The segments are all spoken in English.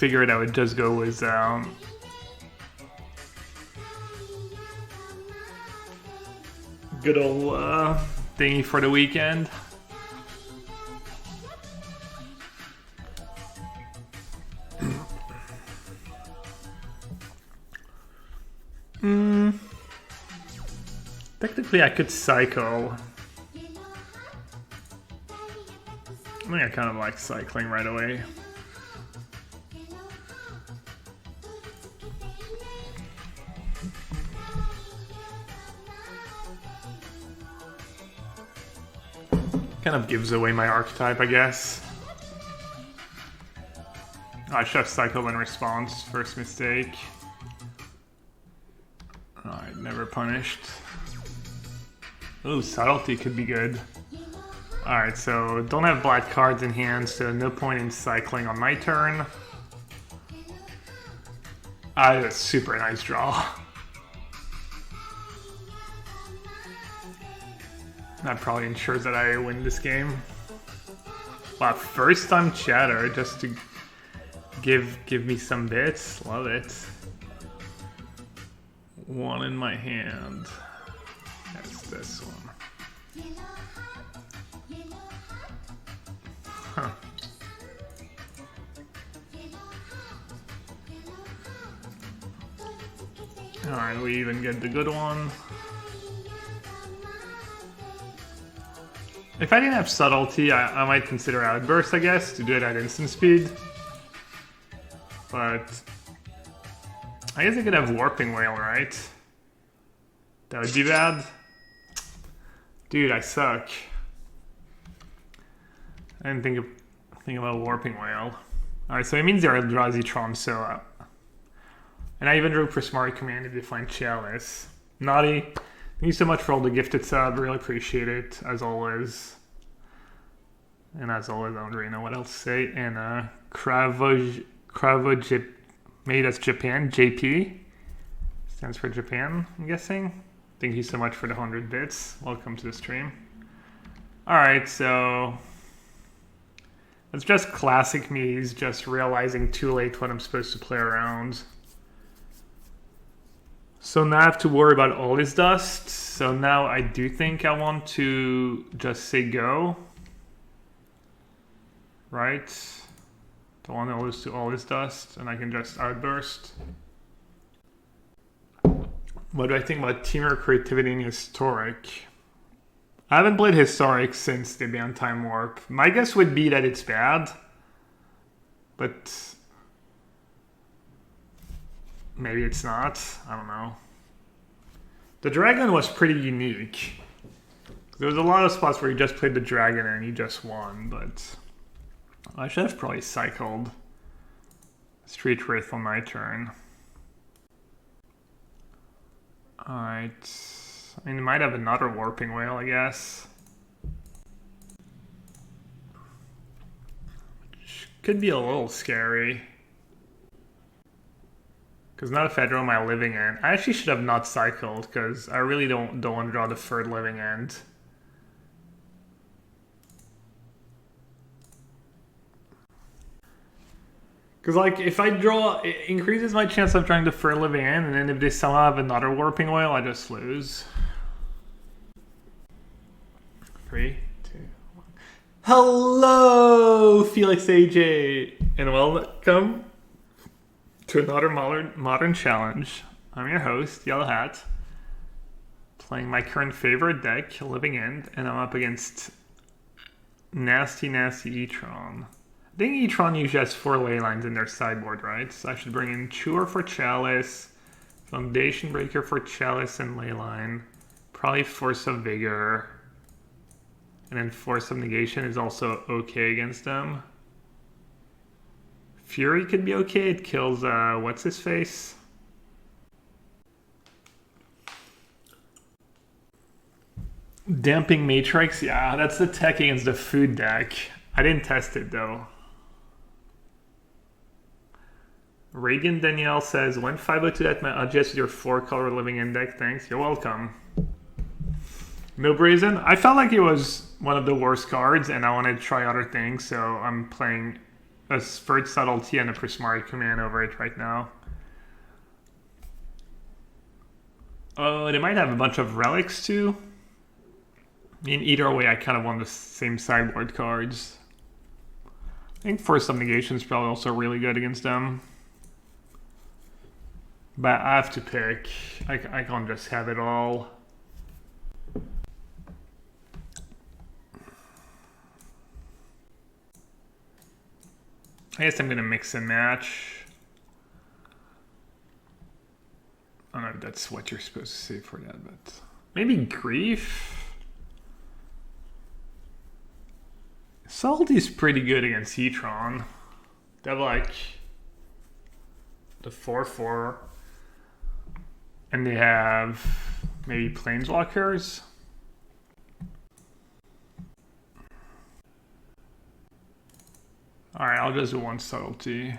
figured I would just go with good old thingy for the weekend. Technically, I could cycle. I think I kind of like cycling right away. Kind of gives away my archetype, I guess. I should have cycled in response. First mistake. Alright, never punished. Ooh, subtlety could be good. Alright, so don't have black cards in hand, so no point in cycling on my turn. That's a super nice draw. That probably ensures that I win this game. Wow, first time chatter just to give me some bits. Love it. One in my hand. That's this one. Huh. Alright, we even get the good one. If I didn't have subtlety, I might consider outburst, I guess, to do it at instant speed. But I guess I could have warping whale, right? That would be bad. Dude, I suck. I didn't think about warping whale. Alright, so it means they're a Drazi so and I even drew for Smart Command to find Chalice. Naughty, thank you so much for all the gifted sub. Really appreciate it, as always. And as always, I don't really know what else to say. And Kravo maybe that's Japan, JP. Stands for Japan, I'm guessing. Thank you so much for the 100 bits. Welcome to the stream. Alright, so it's just classic me, just realizing too late what I'm supposed to play around. So now I have to worry about all this dust. So now I do think I want to just say go. Right? Don't want to lose to all this dust, and I can just outburst. What do I think about Temur creativity in Historic? I haven't played Historic since they banned Time Warp. My guess would be that it's bad, but maybe it's not. I don't know. The dragon was pretty unique. There was a lot of spots where you just played the dragon and you just won, but I should have probably cycled Street Wraith on my turn. Alright. I mean, it might have another Warping Whale, I guess. Which could be a little scary. Because not if I draw my living end. I actually should have not cycled, because I really don't want to draw the third living end. Because, like, if I draw, it increases my chance of drawing the third living end, and then if they somehow have another Warping Whale, I just lose. 3, 2, 1. Hello, Felix AJ, and welcome to another modern challenge. I'm your host, Yellowhat, playing my current favorite deck, Living End, and I'm up against nasty E-Tron. I think E-Tron usually has 4 ley lines in their sideboard, right? So I should bring in Chewer for Chalice, Foundation Breaker for Chalice and Leyline, probably Force of Vigor, and then Force of Negation is also okay against them. Fury could be okay, it kills, what's his face? Damping Matrix, yeah, that's the tech against the food deck. I didn't test it though. Radiant Danielle says, when 502 that might adjust your 4-color living end deck, thanks. You're welcome. No Brazen. I felt like it was one of the worst cards and I wanted to try other things, so I'm playing a third subtlety and a Prismari command over it right now. Oh, they might have a bunch of relics too. In either way, I kind of want the same sideboard cards. I think Force of Negation is probably also really good against them. But I have to pick. I can't just have it all. I guess I'm going to mix and match. I don't know if that's what you're supposed to say for that, but maybe Grief. Salty is pretty good against Heatron. They have like the 4/4, and they have maybe Planeswalkers. Alright, I'll just do one subtlety.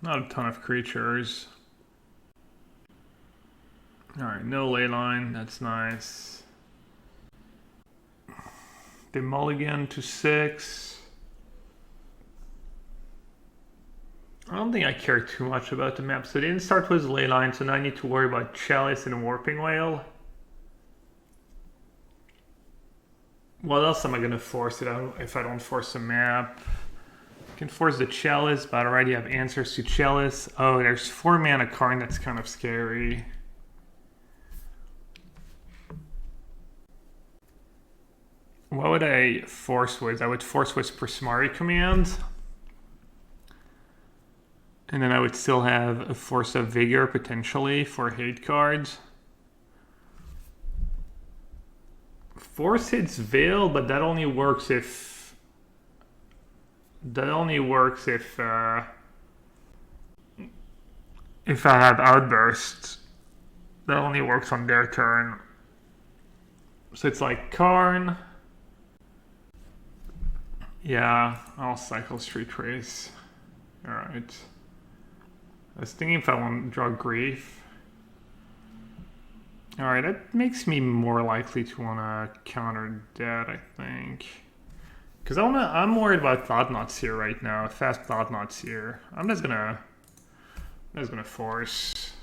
Not a ton of creatures. Alright, no leyline, that's nice. Demolition to 6. I don't think I care too much about the map. So they didn't start with leyline, so now I need to worry about Chalice and Warping Whale. What else am I going to force it out if I don't force a map? I can force the Chalice, but I already have answers to Chalice. Oh, there's 4 mana Karn, that's kind of scary. What would I force with? I would force with Prismari command. And then I would still have a Force of Vigor potentially for hate cards. Force hits Veil, but that only works if I have Outburst. That only works on their turn. So it's like Karn. Yeah, I'll cycle Street Trace. Alright. I was thinking if I want to draw Grief. Alright, that makes me more likely to want to counter that, I think. Because I'm worried about Thought-Knots here right now. Fast Thought-Knots here. I'm just gonna force.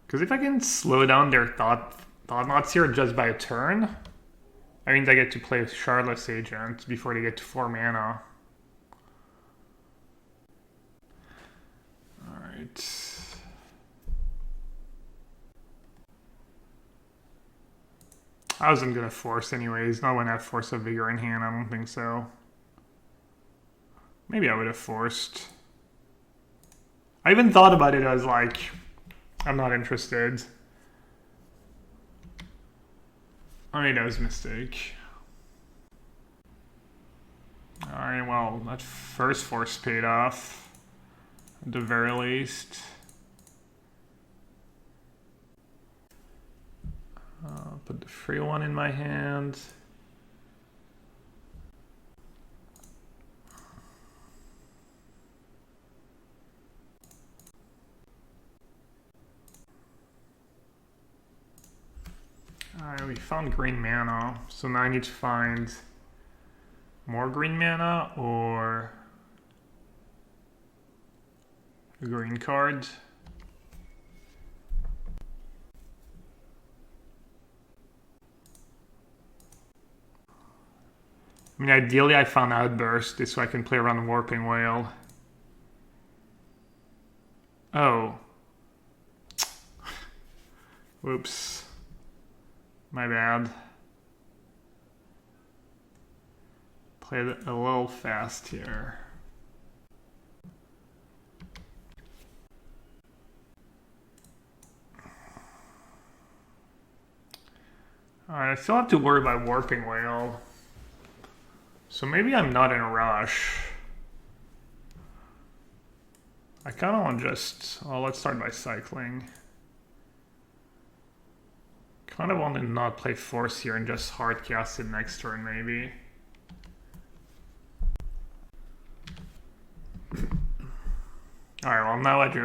Because if I can slow down their Thought-Knots here just by a turn, I mean, they get to play with Shardless Agent before they get to 4 mana. Alright. I wasn't going to force anyways. Not when I have Force of Vigor in hand, I don't think so. Maybe I would have forced. I even thought about it as like, I'm not interested. I mean, that was a mistake. Alright, well, that first force paid off. At the very least. Put the free one in my hand. Alright, we found green mana, so now I need to find more green mana or a green card. I mean, ideally I found Outburst, this so I can play around Warping Whale. Oh. Whoops. My bad. Played it a little fast here. Alright, I still have to worry about Warping Whale. So maybe I'm not in a rush. I kind of want to just... Oh, let's start by cycling. Kind of want to not play Force here and just hard cast it next turn, maybe. Alright, well now I do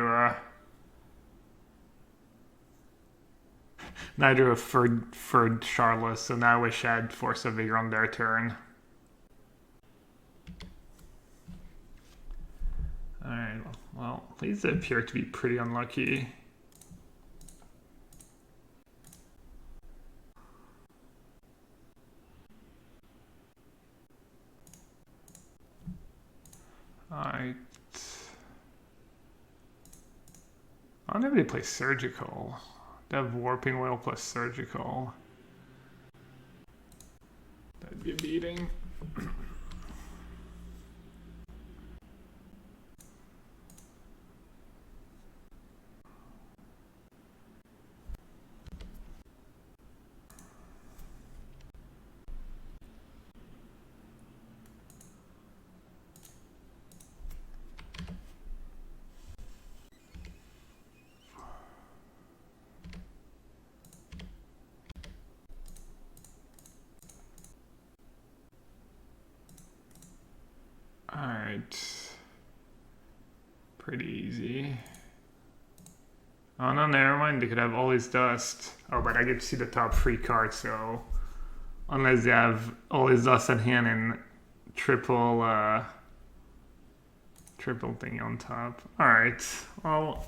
Neither of Ferd Charlotte, so now I wish I had Force of Vigor on their turn. Alright, well, these appear to be pretty unlucky. Alright. I don't know if they play Surgical. They have Warping Whale plus Surgical. That'd be a beating. Alright. Pretty easy. Oh no, never mind. They could have all his dust. Oh, but I get to see the top 3 cards, so unless they have all his dust at hand and triple thing on top. Alright. Well.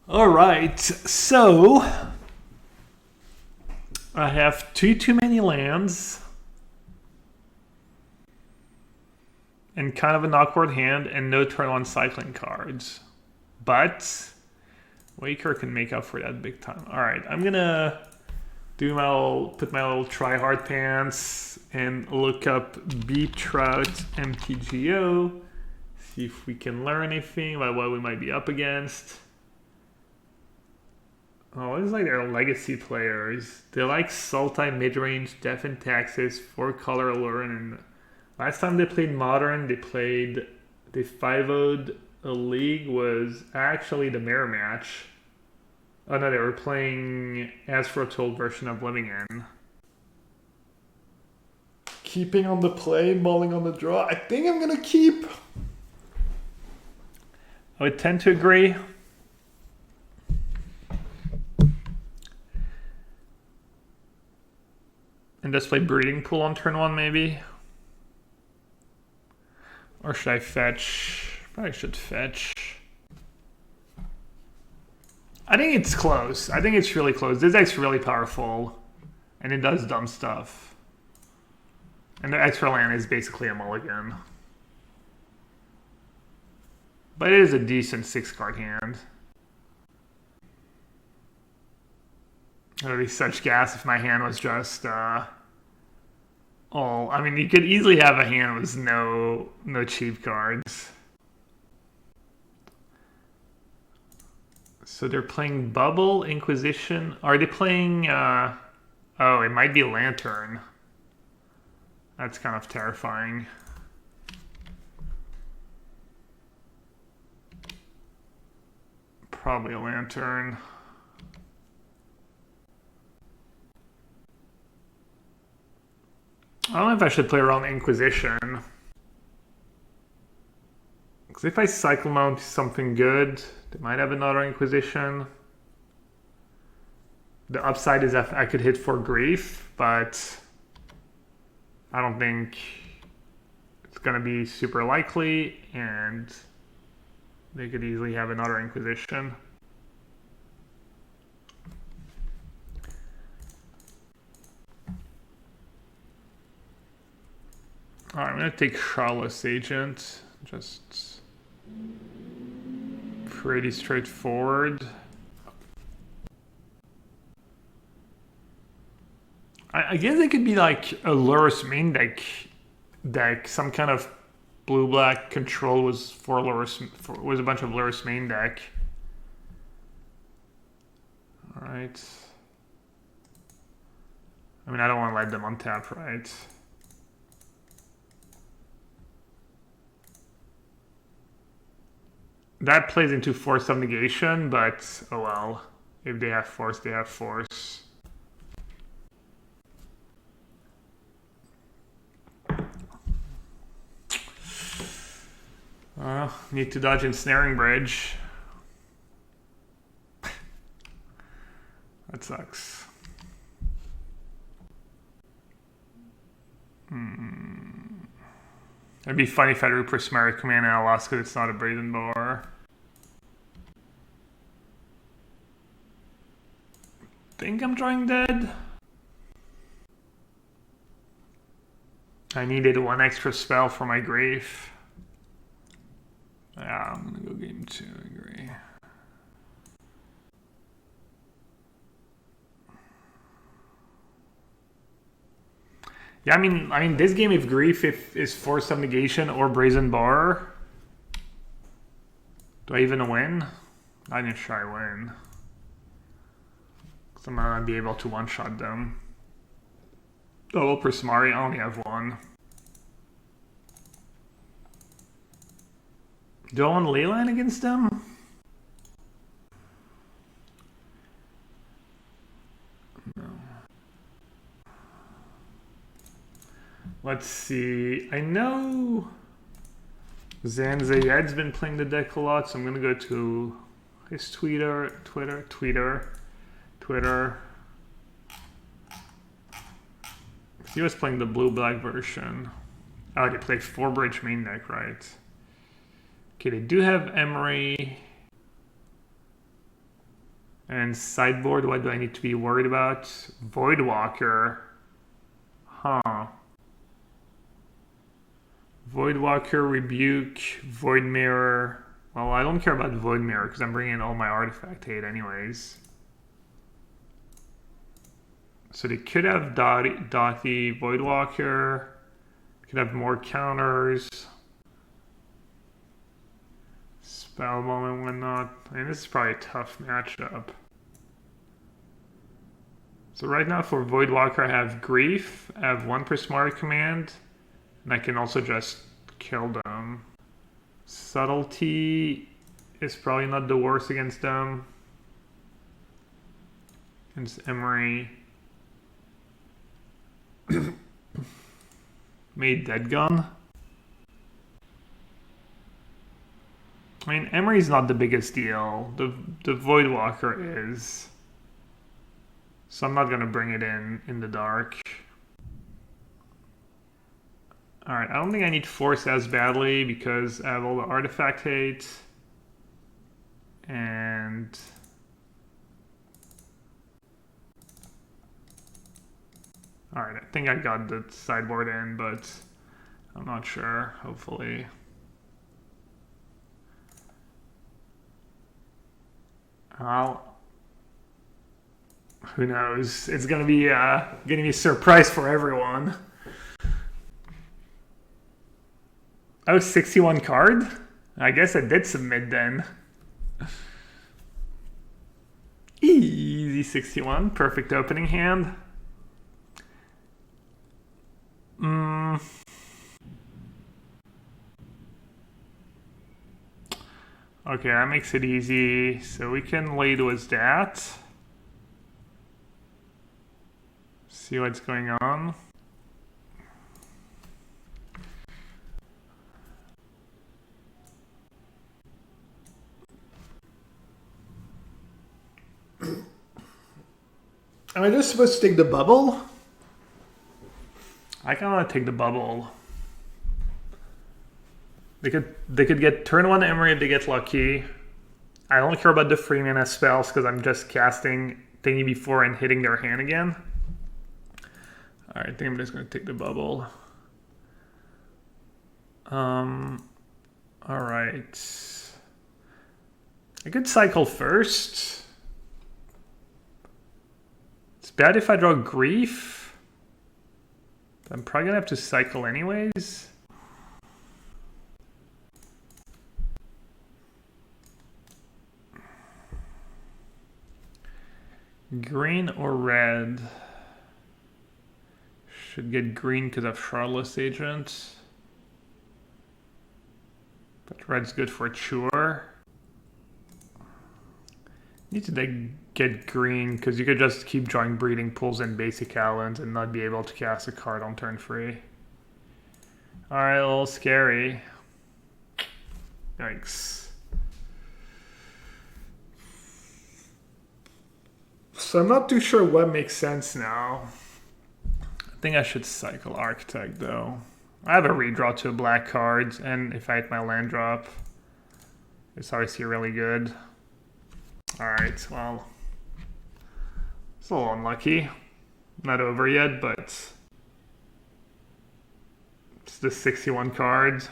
Alright, so I have too many lands. And kind of an awkward hand and no turn 1 cycling cards. But Waker can make up for that big time. Alright, I'm gonna put my little try hard pants and look up Beep Trout MTGO. See if we can learn anything about what we might be up against. Oh, it looks like they're legacy players. They like Sultai mid-range, Death and Taxes, 4-color Lurin, and last time they played Modern, they 5-0'd a league was actually the mirror match. Oh no, they were playing Asphrotold version of Living In. Keeping on the play, mulling on the draw. I think I'm gonna keep. I would tend to agree. And just play Breeding Pool on turn 1 maybe. Or should I fetch? Probably should fetch. I think it's close. I think it's really close. This deck's really powerful. And it does dumb stuff. And the extra land is basically a mulligan. But it is a decent 6-card hand. It would be such gas if my hand was just all. I mean, you could easily have a hand with no cheap cards. So they're playing Bubble, Inquisition. Are they playing? Oh, it might be Lantern. That's kind of terrifying. Probably a Lantern. I don't know if I should play around Inquisition. Because if I cycle mount something good, they might have another Inquisition. The upside is that I could hit for grief, but I don't think it's going to be super likely, and they could easily have another Inquisition. Alright, I'm going to take Charlotte's Agent. Just pretty straightforward. I guess it could be like a Lurrus main deck. Some kind of blue-black control was for Lurrus, was a bunch of Lurrus main deck. Alright. I mean, I don't want to let them untap, right? That plays into Force of Negation, but oh well. If they have Force, they have Force. Need to dodge Ensnaring Bridge. That sucks. It'd be funny if I drew Prismari Command and I lost because it's not a Brazen Boar. Think I'm drawing dead? I needed one extra spell for my grief. Yeah, I'm gonna go game 2, I agree. Yeah, I mean, this game, if grief is Force of Negation or Brazen Bar, do I even win? I'm not sure I win. Because I'm not gonna be able to one-shot them. Double Prismari, I only have one. Do I want Leyline against them? No. Let's see. I know Zanzayed's been playing the deck a lot, so I'm gonna go to his Twitter. He was playing the blue-black version. Oh, they played 4-bridge main deck, right? Okay, they do have Emery. And sideboard, what do I need to be worried about? Voidwalker. Huh. Voidwalker, Rebuke, Void Mirror. Well, I don't care about Void Mirror because I'm bringing in all my artifact hate anyways. So they could have Dothy, Voidwalker. Could have more counters. Spellbomb and whatnot. I mean, this is probably a tough matchup. So right now for Voidwalker, I have Grief. I have 1 Prismari Command. And I can also just kill them. Subtlety is probably not the worst against them. Against Emery. Made Dead Gun. I mean, Emery's not the biggest deal. The Voidwalker is. So I'm not going to bring it in the dark. Alright, I don't think I need Force as badly because I have all the artifact hate. And alright, I think I got the sideboard in, but I'm not sure, hopefully. Who knows? It's gonna be a surprise for everyone. Oh, 61 card? I guess I did submit then. Easy 61, perfect opening hand. Okay, that makes it easy. So we can lead with that. See what's going on. Am I just supposed to take the bubble? I kind of want to take the bubble. They could get turn 1 Emery if they get lucky. I don't care about the free mana spells because I'm just casting thingy before and hitting their hand again. Alright, I think I'm just going to take the bubble. Alright. I could cycle first. It's bad if I draw Grief. But I'm probably going to have to cycle anyways. Green or red? Should get green because of Charlotte's Agent. But red's good for Cure. Need to get green because you could just keep drawing Breeding Pools and Basic Islands and not be able to cast a card on turn 3. Alright, a little scary. Yikes. So I'm not too sure what makes sense now. I think I should cycle Architect though. I have a redraw to a black card, and if I hit my land drop, it's obviously really good. Alright, well, it's a little unlucky. Not over yet, but it's the 61 card.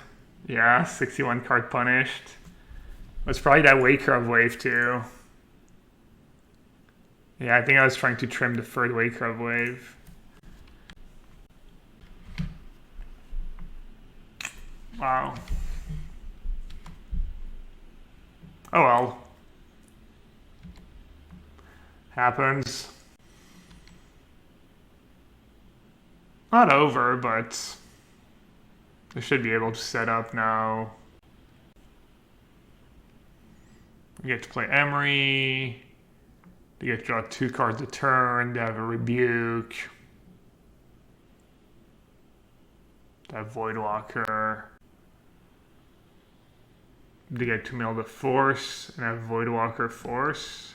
Yeah, 61 card punished. It's probably that Waker of Wave too. Yeah, I think I was trying to trim the third Waker of Wave. Wow. Oh well. Happens. Not over, but I should be able to set up now. We get to play Emery. They get to draw 2 cards a turn. They have a Rebuke. They have Voidwalker. They get to mill the Force and have Voidwalker Force.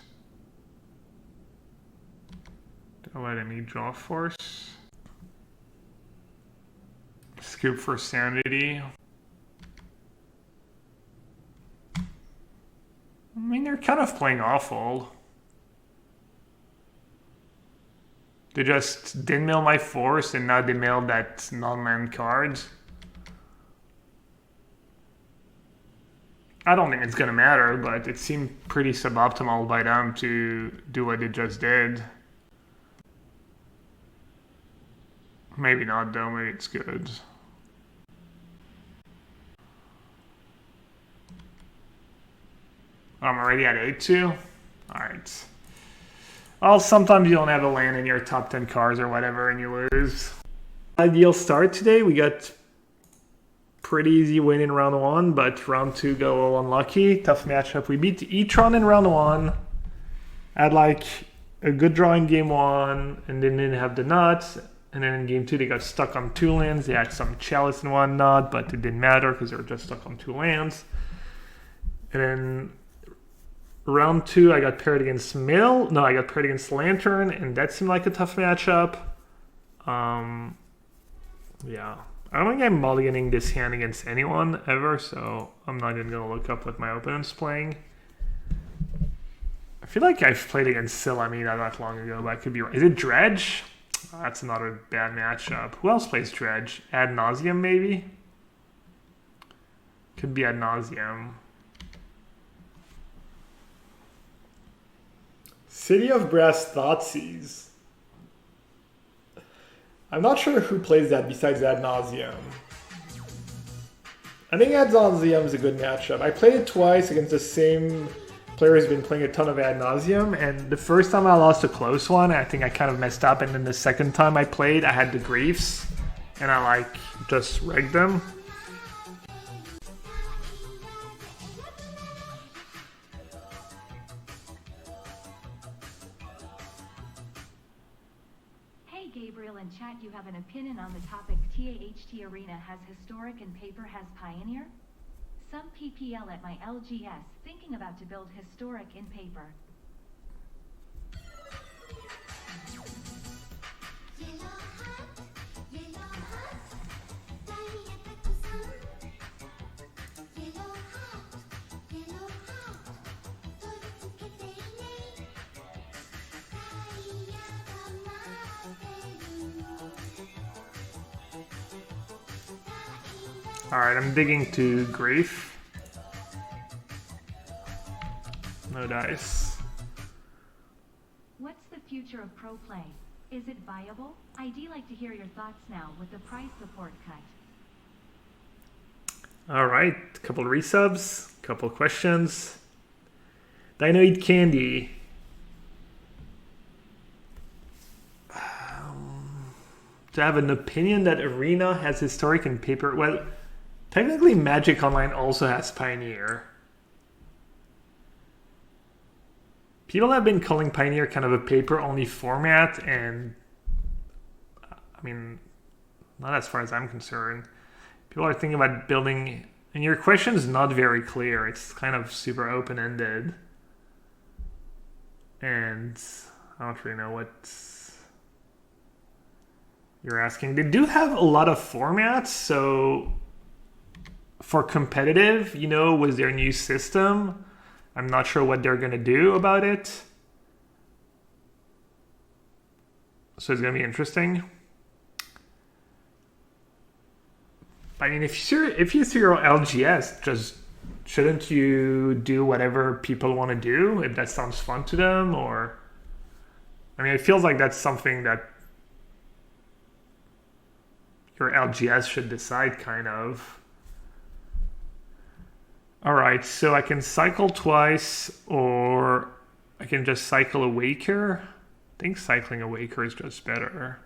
They're letting me draw Force. Scoop for Sanity. I mean, they're kind of playing awful. They just didn't mill my Force, and now they milled that non-land card. I don't think it's gonna matter, but it seemed pretty suboptimal by them to do what they just did. Maybe not though, maybe it's good. I'm already at 8-2? Alright. Well, sometimes you don't have a land in your top 10 cards or whatever and you lose. Ideal start today. We got pretty easy win in round 1, but round 2 got a little unlucky. Tough matchup. We beat E-Tron in round 1. Had like a good draw in game 1 and then didn't have the nuts. And then in game 2 they got stuck on 2 lands. They had some Chalice and whatnot, but it didn't matter because they were just stuck on 2 lands. And then round 2, I got paired against Mill. No, I got paired against Lantern, and that seemed like a tough matchup. Yeah. I don't think I'm mulliganing this hand against anyone ever, so I'm not even going to look up what my opponent's playing. I feel like I've played against Silami not that long ago, but I could be wrong. Is it Dredge? Oh, that's another bad matchup. Who else plays Dredge? Ad Nauseam, maybe? Could be Ad Nauseam. City of Brass Thoughtseize. I'm not sure who plays that besides Ad Nauseam. I think Ad Nauseam is a good matchup. I played it twice against the same player who's been playing a ton of Ad Nauseam, and the first time I lost a close one, I think I kind of messed up, and then the second time I played, I had the Griefs, and I like just rigged them. Gabriel in chat, you have an opinion on the topic TAHT Arena has historic and paper has pioneer? Some PPL at my LGS thinking about to build historic in paper. Alright, I'm digging to Grief. No dice. What's the future of pro play? Is it viable? I'd like to hear your thoughts now with the price support cut. Alright, a couple resubs, a couple questions. Dinoid Candy. To have an opinion that Arena has historic and paper. Well, technically Magic Online also has Pioneer. People have been calling Pioneer kind of a paper-only format, and I mean, not as far as I'm concerned. People are thinking about building, and your question is not very clear. It's kind of super open-ended. And I don't really know what you're asking. They do have a lot of formats, so for competitive, you know, with their new system, I'm not sure what they're going to do about it. So it's going to be interesting. I mean, if you see your LGS, just shouldn't you do whatever people want to do if that sounds fun to them? Or, I mean, it feels like that's something that your LGS should decide, kind of. All right, so I can cycle twice, or I can just cycle a Waker. I think cycling a Waker is just better.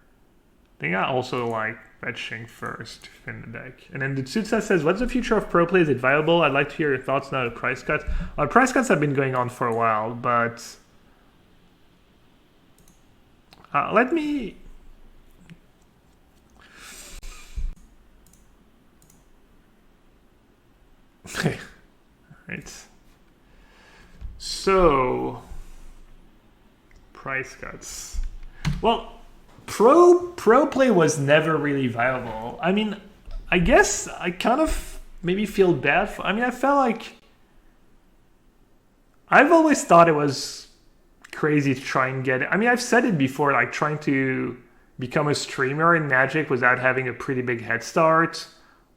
I think I also like fetching first in the deck. And then the Tsutsa says, what's the future of pro play? Is it viable? I'd like to hear your thoughts now at price cuts. Price cuts have been going on for a while, but let me... Right. So, price cuts. Well, pro play was never really viable. I mean, I guess I kind of maybe feel bad for, I mean, I felt like I've always thought it was crazy to try and get it. I mean, I've said it before, like trying to become a streamer in Magic without having a pretty big head start,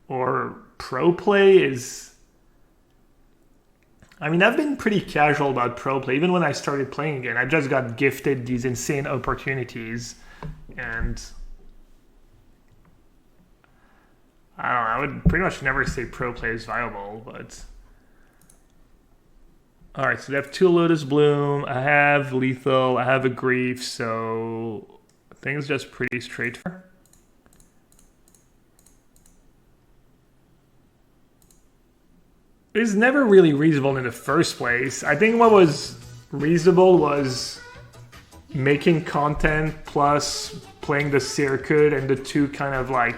or pro play is, I mean, I've been pretty casual about pro play. Even when I started playing again, I just got gifted these insane opportunities. And I don't know, I would pretty much never say pro play is viable, but... Alright, so they have 2 Lotus Bloom, I have Lethal, I have a Grief, so I think it's just pretty straightforward. It's never really reasonable in the first place. I think what was reasonable was making content plus playing the circuit, and the two kind of like,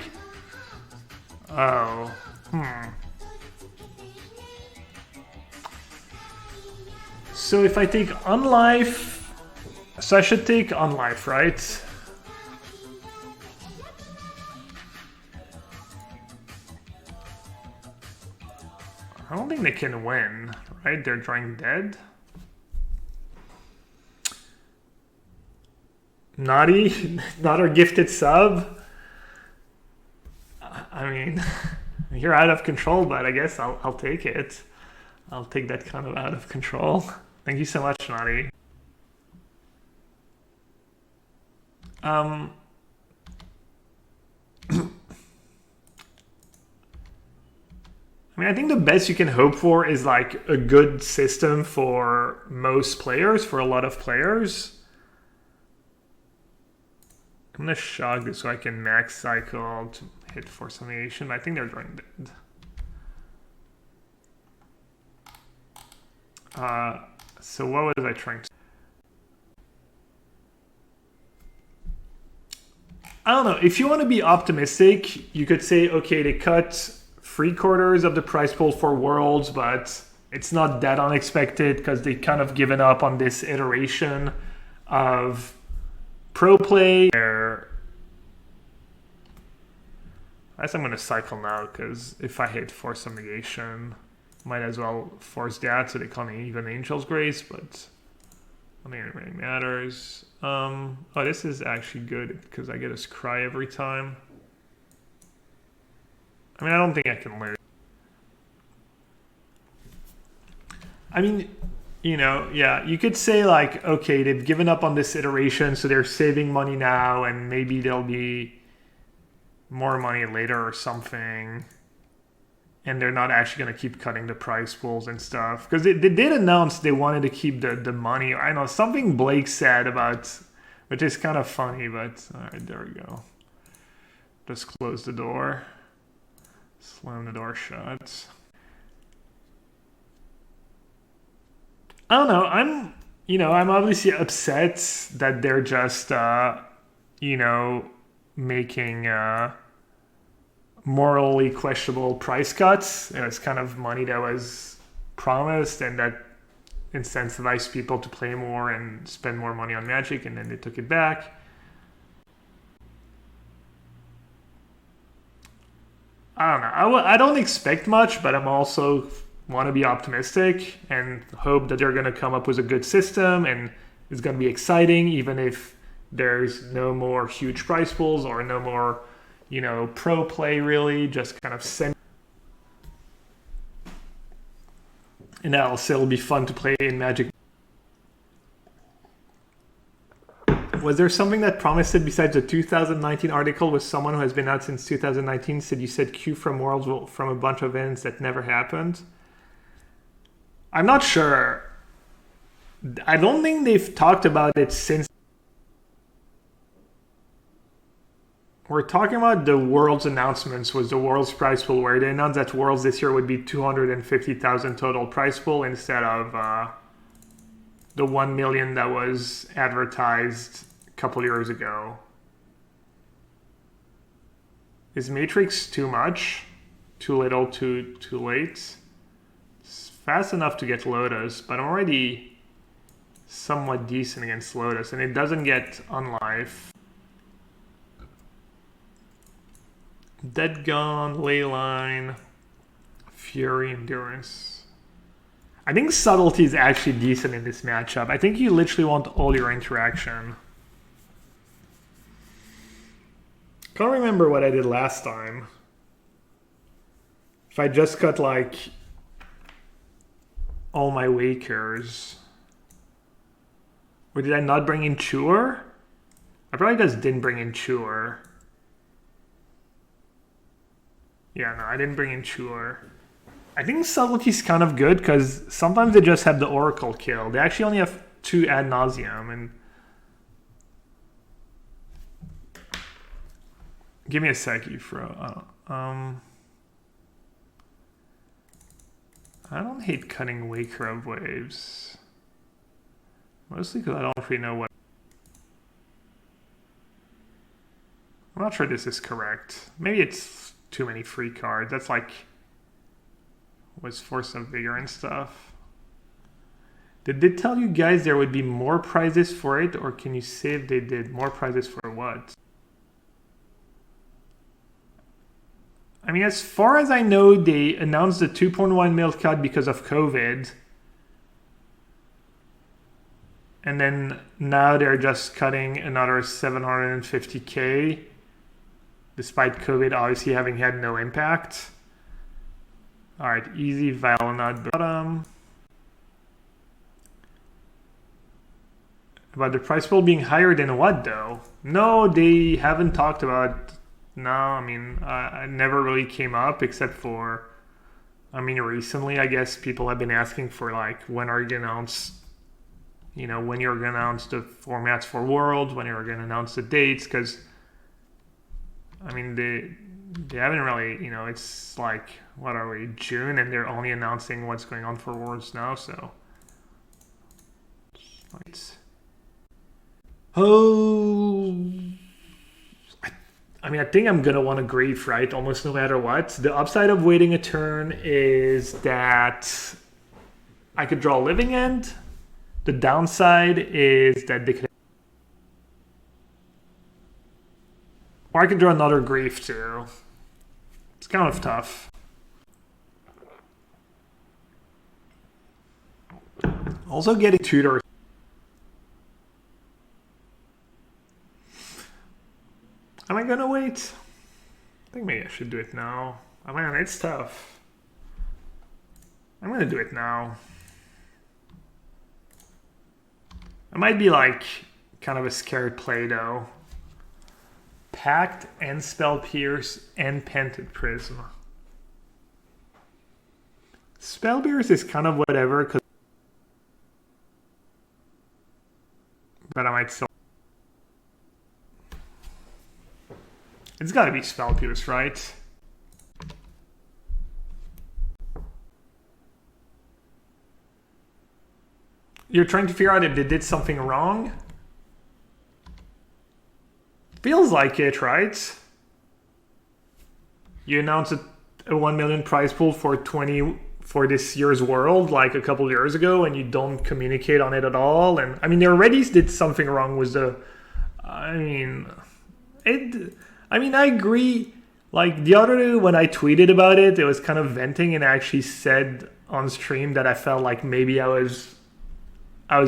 So if I take Unlife, so I should take Unlife, right? I don't think they can win, right? They're drawing dead. Naughty, not our gifted sub. I mean, you're out of control, but I guess I'll take it. I'll take that kind of out of control. Thank you so much, Naughty. I mean, I think the best you can hope for is like a good system for most players, for a lot of players. I'm gonna shock this so I can max cycle to hit Force Annihilation. I think they're drawing dead. So what was I trying to... I don't know. If you want to be optimistic, you could say, okay, they cut 3/4 of the prize pool for Worlds, but it's not that unexpected because they kind of given up on this iteration of pro play. I guess I'm going to cycle now, because if I hit Force of Negation, might as well force that so they can't even Angel's Grace, but I don't think it really matters. Oh, this is actually good because I get a Scry every time. I mean, I don't think I can lose. I mean, you know, yeah, you could say like, okay, they've given up on this iteration, so they're saving money now, and maybe there'll be more money later or something. And they're not actually going to keep cutting the prize pools and stuff. Because they did announce they wanted to keep the money. I know, something Blake said about, which is kind of funny, but all right, there we go. Just close the door. Slam the door shut. I don't know. I'm obviously upset that they're just, making morally questionable price cuts. It's kind of money that was promised, and that incentivize people to play more and spend more money on Magic, and then they took it back. I don't know. I don't expect much, but I'm also want to be optimistic and hope that they're going to come up with a good system and it's going to be exciting, even if there's no more huge prize pools or no more, pro play really, just kind of send. And that'll still be fun to play in Magic. Was there something that promised it besides the 2019 article with someone who has been out since 2019 said you said Q from Worlds from a bunch of events that never happened? I'm not sure. I don't think they've talked about it since. We're talking about the Worlds announcements was the Worlds prize pool where they announced that Worlds this year would be 250,000 total prize pool instead of the 1 million that was advertised a couple years ago. Is Matrix too much? Too little, too late? It's fast enough to get Lotus, but I'm already somewhat decent against Lotus, and it doesn't get Unlife. Dead Gone, Leyline, Fury, Endurance. I think Subtlety is actually decent in this matchup. I think you literally want all your interaction. Can't remember what I did last time. If I just cut like all my Wakers. Or did I not bring in Chewer? I probably just didn't bring in Chewer. Yeah, no, I didn't bring in Chewer. I think Subtlety's kind of good because sometimes they just have the Oracle kill. They actually only have 2 ad nauseam. And give me a sec, Ephro. I don't hate cutting Waker of Waves. Mostly because I don't really know what. I'm not sure this is correct. Maybe it's too many free cards. That's like was Force of Vigor and stuff. Did they tell you guys there would be more prizes for it, or can you say if they did? More prizes for what? I mean, as far as I know, they announced the 2.1 mil cut because of COVID. And then now they're just cutting another 750K, despite COVID obviously having had no impact. All right, easy Violonat bottom. About the price pool being higher than what though? No, they haven't talked about. No, I mean, I never really came up except for, I mean, recently I guess people have been asking for like when are you gonna announce, when you're gonna announce the formats for Worlds, when you're gonna announce the dates, because I mean they haven't really, it's like, what are we, June, and they're only announcing what's going on for Worlds now, so. I mean, I think I'm going to want to grief, right, almost no matter what. The upside of waiting a turn is that I could draw a Living End. The downside is that they could. Or I could draw another grief too. It's kind of tough. Also getting tutors. Am I gonna wait? I think maybe I should do it now. I mean, it's tough. I'm gonna do it now. I might be like kind of a scared play though. Pact and Spell Pierce and Painted Prism. Spell Pierce is kind of whatever, but I might still. It's gotta be Spell Pierce, right? You're trying to figure out if they did something wrong? Feels like it, right? You announced a 1 million prize pool for 20 for this year's world like a couple years ago, and you don't communicate on it at all. And I mean, they already did something wrong with the. I mean, I agree. Like the other day when I tweeted about it, it was kind of venting, and I actually said on stream that I felt like maybe I was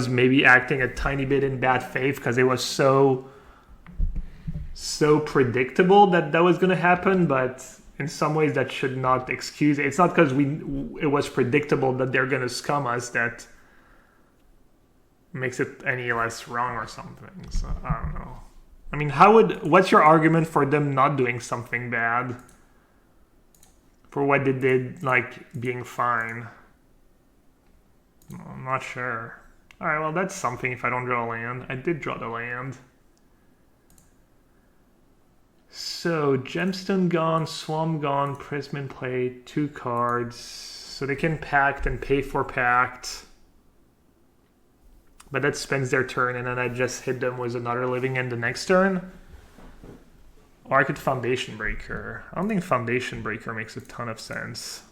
maybe acting a tiny bit in bad faith because it was so predictable that was going to happen. But in some ways, that should not excuse it. It's not because it was predictable that they're going to scum us that makes it any less wrong or something. So I don't know. I mean, what's your argument for them not doing something bad? For what they did, like, being fine? I'm not sure. Alright, well, that's something if I don't draw land. I did draw the land. So, Gemstone gone, Swamp gone, Prism in play, 2 cards. So they can pact and pay for pact. But that spends their turn, and then I just hit them with another living end the next turn. Or I could Foundation Breaker. I don't think Foundation Breaker makes a ton of sense.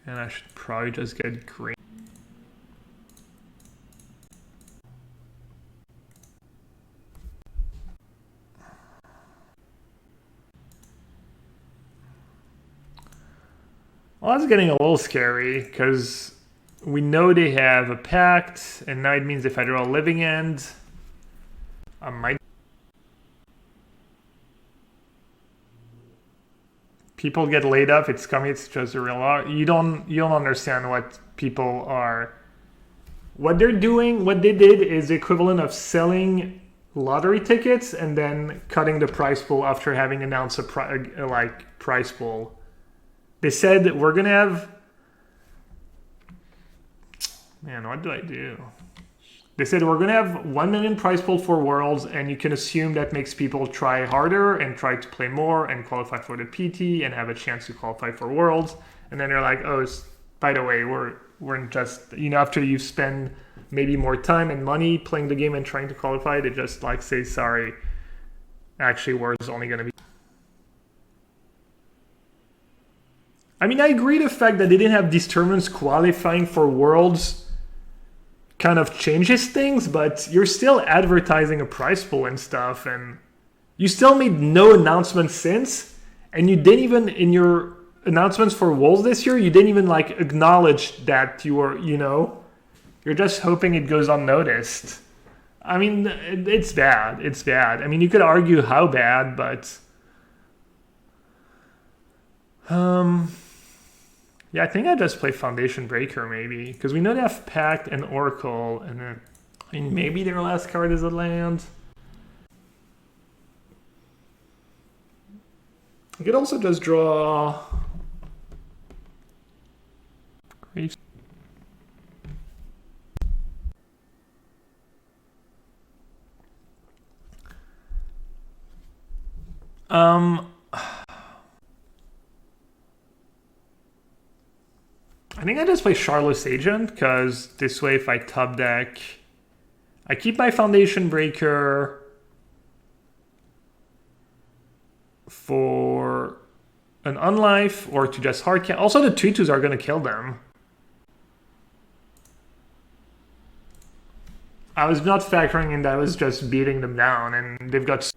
And I should probably just get green. Well, that's getting a little scary because we know they have a pact, and now it means if I draw a living end, I might. People get laid up. It's coming. It's just a real. You don't understand what people are. What they're doing. What they did is the equivalent of selling lottery tickets and then cutting the prize pool after having announced a prize pool. They said we're gonna have. Man, what do I do? They said we're gonna have 1 million prize pool for Worlds, and you can assume that makes people try harder and try to play more and qualify for the PT and have a chance to qualify for Worlds. And then they're like, oh, by the way, we're just after you spend maybe more time and money playing the game and trying to qualify, they just like say sorry. Actually, Worlds is only gonna be. I mean, I agree the fact that they didn't have these tournaments qualifying for Worlds kind of changes things, but you're still advertising a prize pool and stuff, and you still made no announcement since, and you didn't even, in your announcements for Worlds this year, you didn't even like acknowledge that you were, you're just hoping it goes unnoticed. I mean, it's bad. It's bad. I mean, you could argue how bad, but yeah, I think I just play Foundation Breaker maybe, because we know they have Pact and Oracle, and then maybe their last card is a land. I could also just draw. Great. I think I just play Charlotte's Agent, because this way if I top deck, I keep my Foundation Breaker for an unlife or to just hard count. Also, the 2/2s are going to kill them. I was not factoring in that I was just beating them down, and they've got.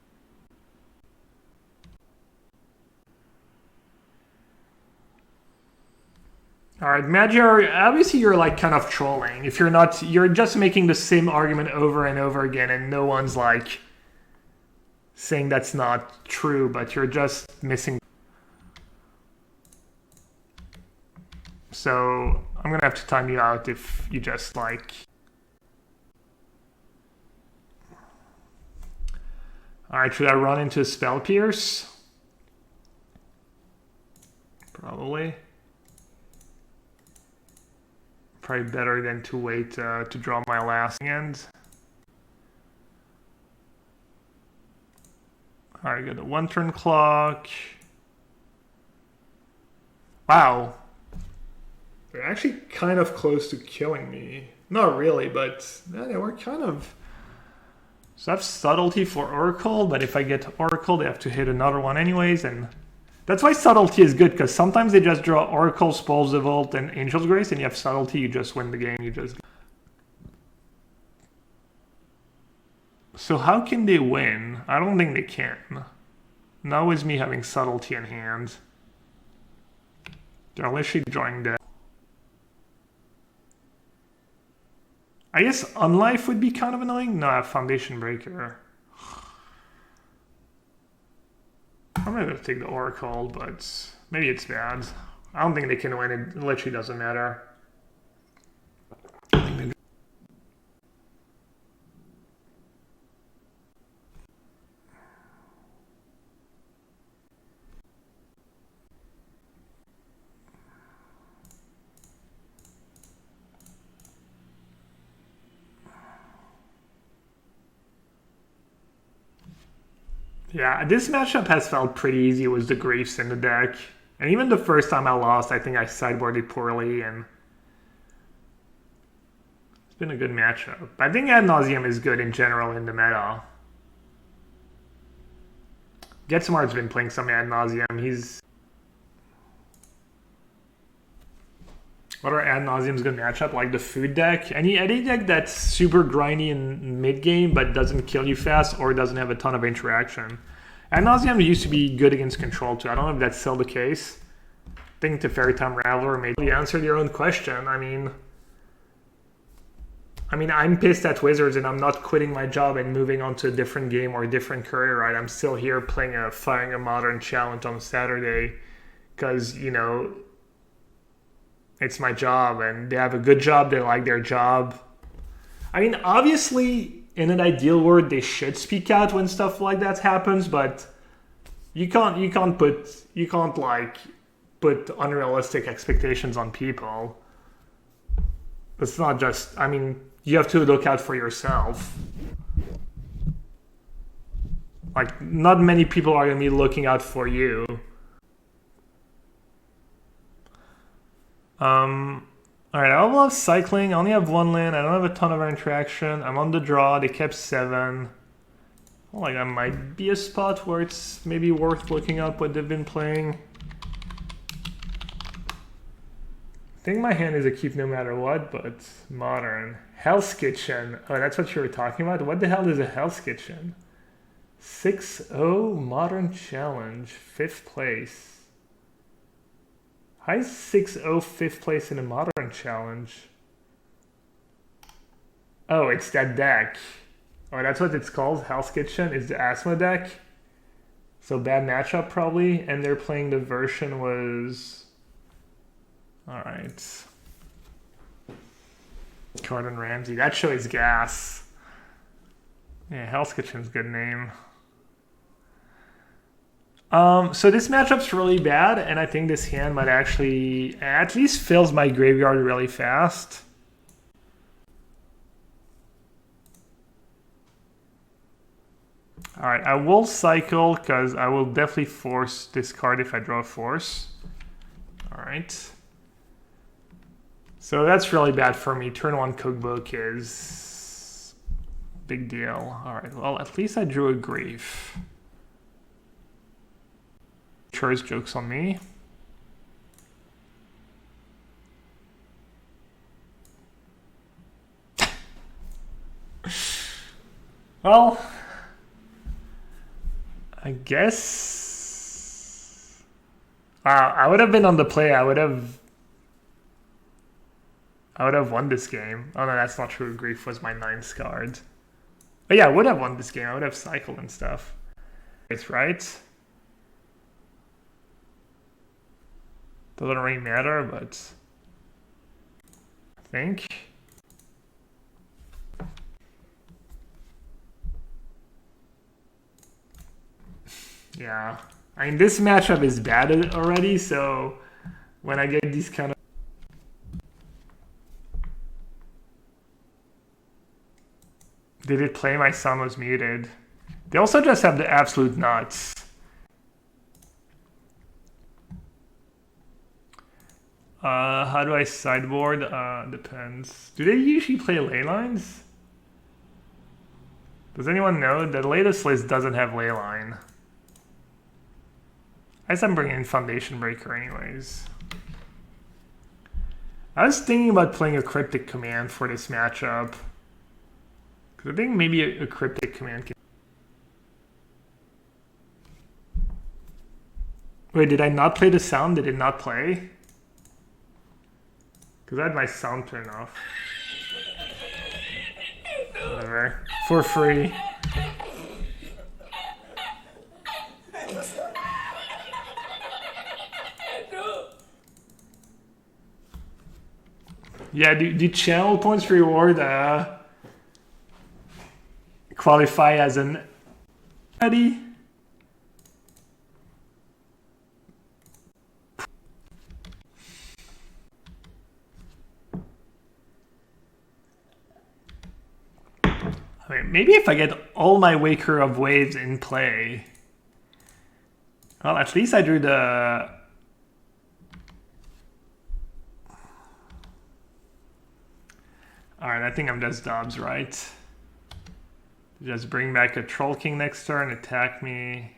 Alright, Magyar, obviously you're like kind of trolling. If you're not, you're just making the same argument over and over again, and no one's like saying that's not true, but you're just missing. So I'm gonna have to time you out if you just like. Alright, should I run into Spell Pierce? Probably. Probably better than to wait to draw my last end. Alright, got the 1 turn clock. Wow. They're actually kind of close to killing me. Not really, but yeah, they were kind of. So I have Subtlety for Oracle, but if I get Oracle, they have to hit another one anyways, and That's why subtlety is good, because sometimes they just draw Oracle, Spells of Vault, and Angel's Grace, and you have subtlety, you just win the game, you just... So how can they win? I don't think they can. Now is me having subtlety in hand. They're literally drawing dead. I guess Unlife would be kind of annoying. No, I have Foundation Breaker. I'm gonna take the Oracle, but maybe it's bad. I don't think they can win. It literally doesn't matter. Yeah, this matchup has felt pretty easy. It was the Griefs in the deck. And even the first time I lost, I think I sideboarded poorly, and it's been a good matchup. I think Ad Nauseam is good in general in the meta. Get Smart's been playing some Ad Nauseam. He's... What are Ad Nauseam's good matchup? Like the food deck? Any deck that's super grindy in mid-game but doesn't kill you fast or doesn't have a ton of interaction. Ad Nauseam used to be good against control too. I don't know if that's still the case. I think the Fairy Time Raveler maybe answered your own question. I mean, I'm pissed at Wizards and I'm not quitting my job and moving on to a different game or a different career, right? I'm still here playing Firing a Modern Challenge on Saturday because, you know, it's my job and they have a good job. They like their job. I mean, obviously, in an ideal world, they should speak out when stuff like that happens, but you can't put unrealistic expectations on people. It's not just, I mean, you have to look out for yourself. Like, not many people are going to be looking out for you. Alright, I love cycling. I only have one land. I don't have a ton of interaction. I'm on the draw. They kept 7. Well, like, that might be a spot where it's maybe worth looking up what they've been playing. I think my hand is a keep no matter what, but Modern. Hell's Kitchen. Oh, that's what you were talking about? What the hell is a Hell's Kitchen? 6-0 Modern Challenge. 5th place. How is 6-0 5th place in a Modern Challenge? Oh, it's that deck. Oh, that's what it's called? Hell's Kitchen is the Asthma deck. So bad matchup probably. And they're playing the version was... Alright. Gordon Ramsay. That show is gas. Yeah, Hell's Kitchen's a good name. So this matchup's really bad, and I think this hand might actually at least fills my graveyard really fast. Alright, I will cycle, because I will definitely force this card if I draw a force. Alright. So that's really bad for me. Turn 1 cookbook is... big deal. Alright, well, at least I drew a grief. Choice jokes on me. Well, I guess I would have been on the play. I would have won this game. Oh no, that's not true. Grief was my 9th card. But yeah, I would have won this game. I would have cycled and stuff. It's right. Doesn't really matter, but I think. Yeah. I mean, this matchup is bad already, so when I get these kind of... Did it play? My son was muted. They also just have the absolute nuts. How do I sideboard? Depends. Do they usually play ley lines? Does anyone know? The latest list doesn't have ley line. I guess I'm bringing in Foundation Breaker anyways. I was thinking about playing a Cryptic Command for this matchup. Because I think maybe a Cryptic Command can... Wait, did I not play the sound? Did it not play? Because I had my sound turned off. Whatever. For free. Yeah, do channel points reward qualify as an ready? I mean, maybe if I get all my Waker of Waves in play. Well, at least I drew the... Alright, I think I'm just Dobbs, right? Just bring back a Troll King next turn, attack me.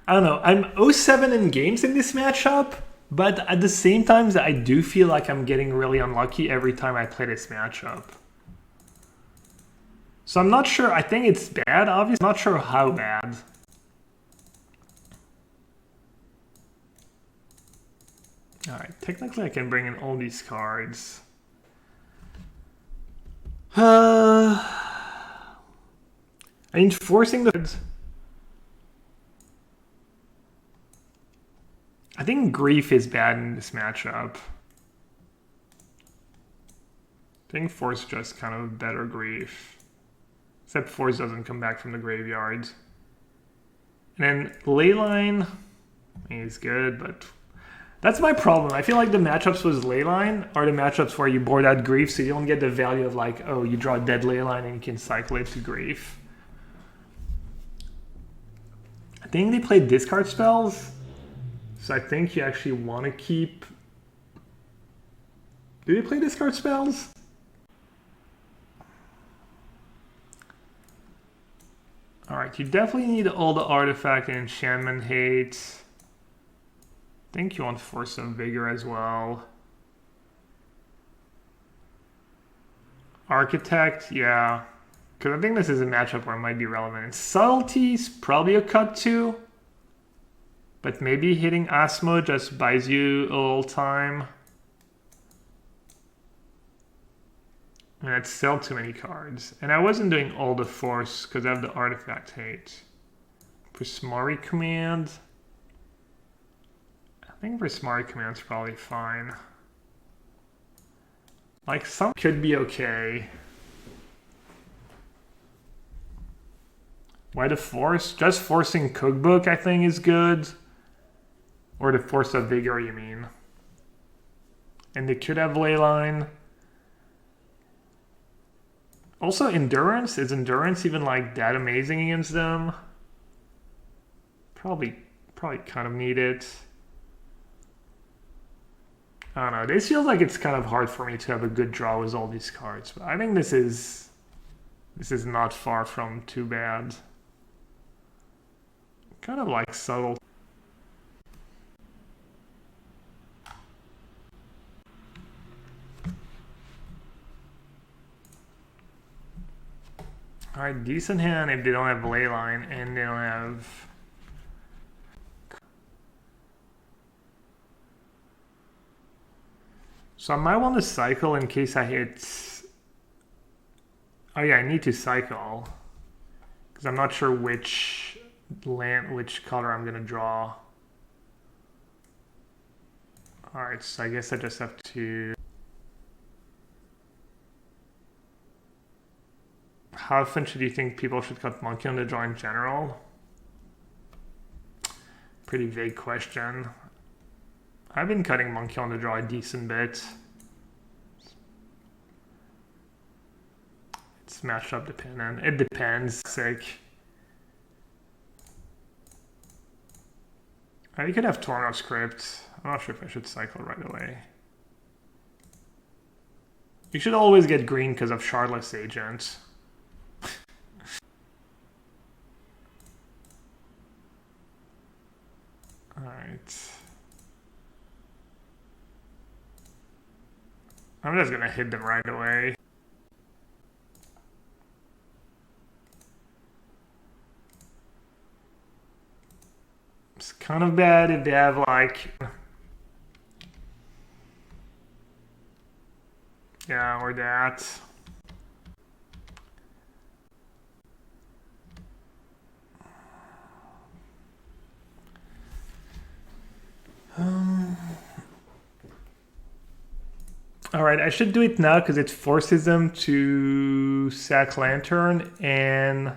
I don't know. I'm 0-7 in games in this matchup, but at the same time, I do feel like I'm getting really unlucky every time I play this matchup. So I'm not sure. I think it's bad, obviously. I'm not sure how bad. Alright, technically I can bring in all these cards. I mean, forcing the... I think Grief is bad in this matchup. I think Force just kind of better Grief. Except Force doesn't come back from the graveyard. And then Leyline, I mean, it's good, but that's my problem. I feel like the matchups with Leyline are the matchups where you board out Grief, so you don't get the value of like, oh, you draw a dead Leyline and you can cycle it to Grief. I think they play discard spells, so I think you actually want to keep... Do they play discard spells? Alright, you definitely need all the artifact and enchantment hate. I think you want Force of Vigor as well. Architect, yeah. Because I think this is a matchup where it might be relevant. And Subtlety's probably a cut too. But maybe hitting Asmo just buys you a little time. And that's still too many cards. And I wasn't doing all the Force because I have the artifact hate. Prismari Command. I think Prismari Command's probably fine. Like, some could be okay. Why the Force? Just forcing Cookbook, I think, is good. Or the Force of Vigor, you mean. And they could have Leyline. Also, Endurance. Is Endurance even, like, that amazing against them? Probably kind of need it. I don't know. This feels like it's kind of hard for me to have a good draw with all these cards. But I think this is not far from too bad. Kind of like subtle. Alright, decent hand if they don't have Leyline and they don't have... So I might want to cycle in case I hit... Oh yeah, I need to cycle. Because I'm not sure which color I'm going to draw. Alright, so I guess I just have to... How often should you think people should cut Monkey on the Draw in general? Pretty vague question. I've been cutting Monkey on the Draw a decent bit. It's matchup dependent. It depends. Sick. You could have Torno Script. I'm not sure if I should cycle right away. You should always get green because of Shardless Agent. Alright. I'm just gonna hit them right away. It's kind of bad if they have like... Yeah, or that. Alright, I should do it now because it forces them to sack Lantern and...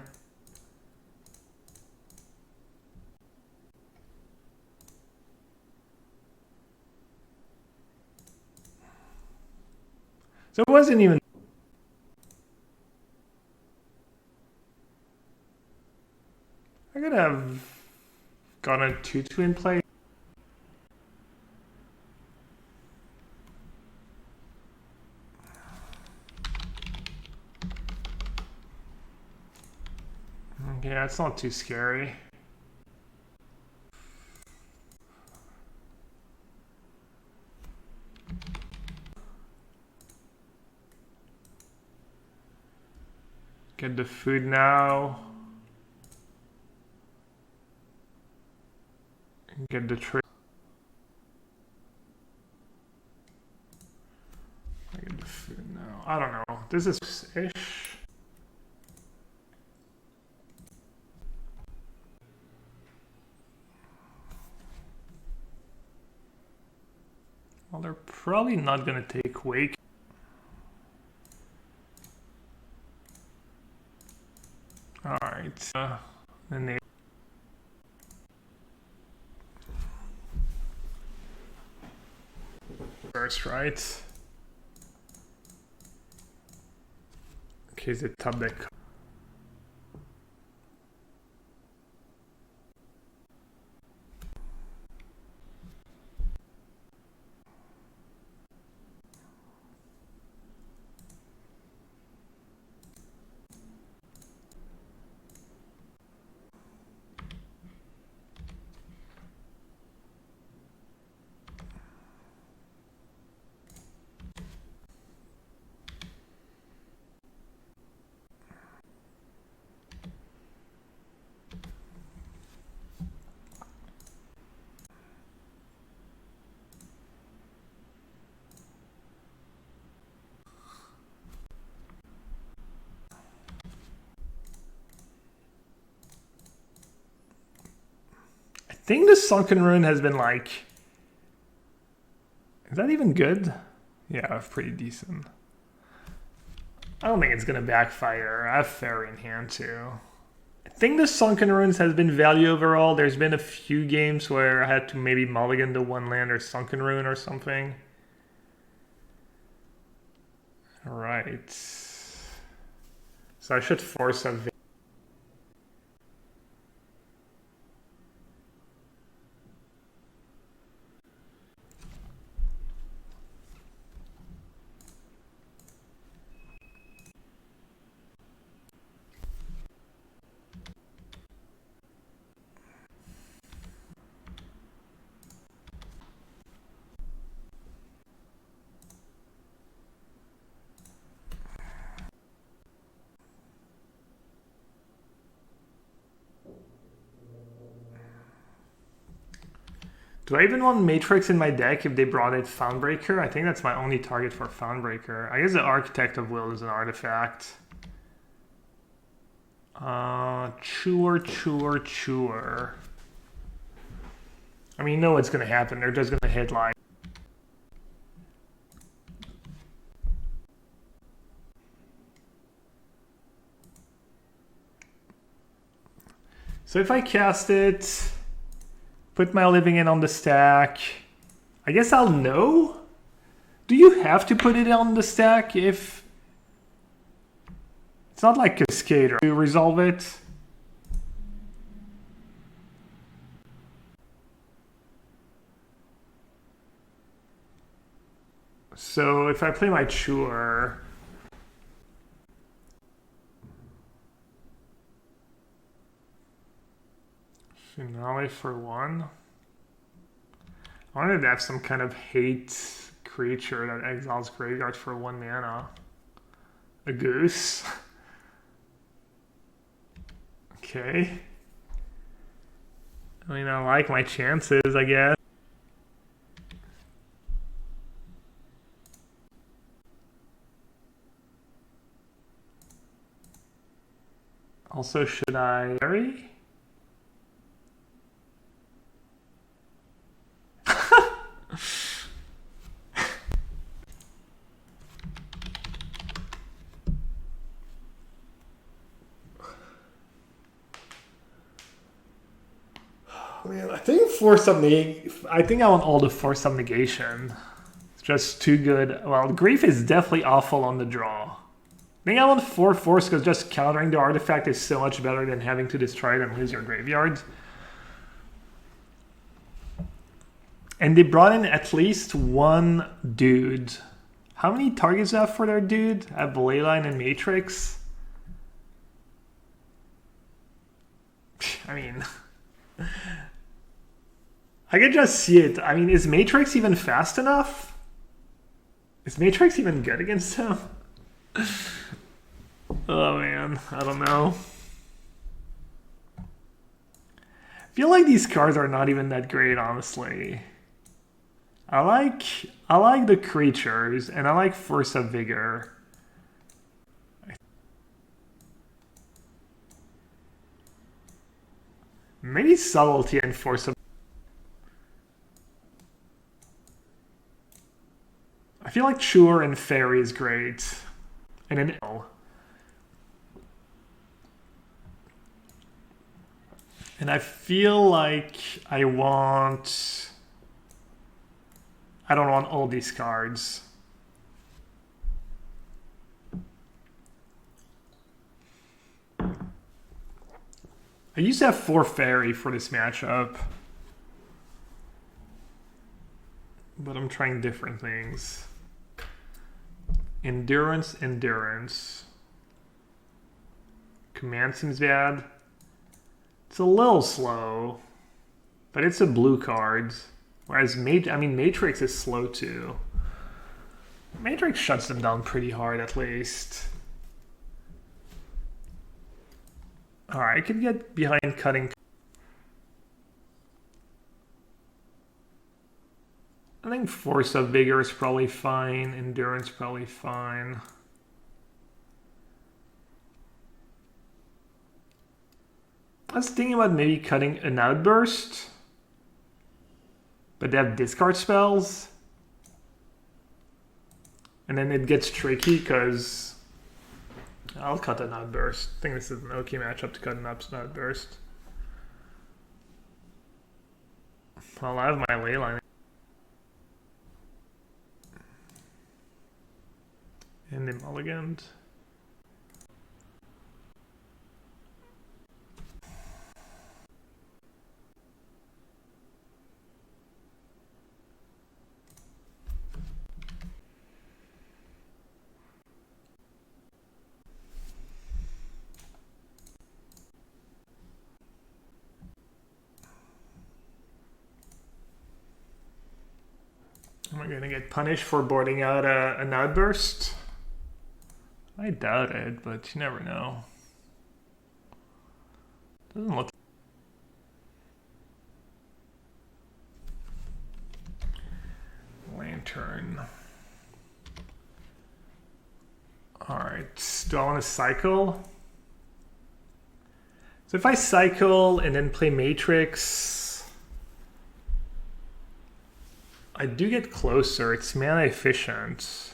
So it wasn't even... I could have gotten a 2-2 in play. Yeah, it's not too scary. Get the food now. Get the tree. I get the food now. I don't know. This is ish. Well, they're probably not gonna take Wake. Alright. Then they... First, right? Okay, is it top deck? I think the Sunken Rune has been like... Is that even good? Yeah, pretty decent. I don't think it's gonna backfire. I have Fairy in hand too. I think the Sunken Runes has been value overall. There's been a few games where I had to maybe mulligan the one land or Sunken Rune or something. Alright. So I should force a... Do I even want Matrix in my deck if they brought it Foundbreaker? I think that's my only target for Foundbreaker. I guess the Architect of Will is an artifact. Chewer. I mean, you know what's going to happen. They're just going to hit like... So if I cast it... Put my living in on the stack. I guess I'll know? Do you have to put it on the stack if... It's not like Cascader. Do you resolve it? So if I play my Chur, Finale for 1. I wanted to have some kind of hate creature that exiles graveyard for 1 mana. A goose. Okay. I mean, I like my chances, I guess. Also, should I bury? Man, I think I think I want all the force of negation. It's just too good. Well, grief is definitely awful on the draw. I think I want 4 force because just countering the artifact is so much better than having to destroy it and lose your graveyard. And they brought in at least 1 dude. How many targets do I have for their dude? I have Leyline and Matrix. I mean, I can just see it. I mean, is Matrix even fast enough? Is Matrix even good against him? Oh man, I don't know. I feel like these cards are not even that great, honestly. I like the creatures, and I like Force of Vigor. Maybe Subtlety and Force of... I feel like Chur and Fairy is great. And an Ill. And I feel like I don't want all these cards. I used to have 4 Fairy for this matchup. But I'm trying different things. Endurance. Command seems bad. It's a little slow, but it's a blue card. Whereas Matrix is slow too. Matrix shuts them down pretty hard at least. Alright, I could get behind cutting. I think Force of Vigor is probably fine. Endurance probably fine. I was thinking about maybe cutting an Outburst. But they have discard spells. And then it gets tricky because I'll cut an Outburst. I think this is an okay matchup to cut an Outburst. Well, I have my Leyline. And the mulliganed. Am I gonna get punished for boarding out an Outburst? I doubt it, but you never know. Doesn't look... Lantern. Alright, do I want to cycle? So if I cycle and then play Matrix, I do get closer. It's mana efficient.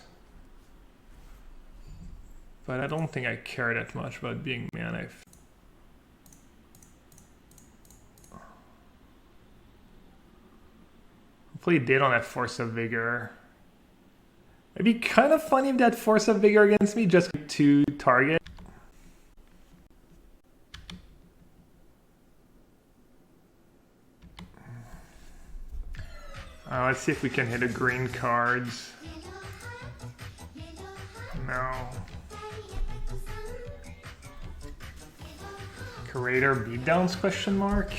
But I don't think I care that much about being mana efficient. Hopefully they don't have Force of Vigor. It'd be kind of funny if that Force of Vigor against me just 2 target. Let's see if we can hit a green card. no. Curator beatdowns question mark?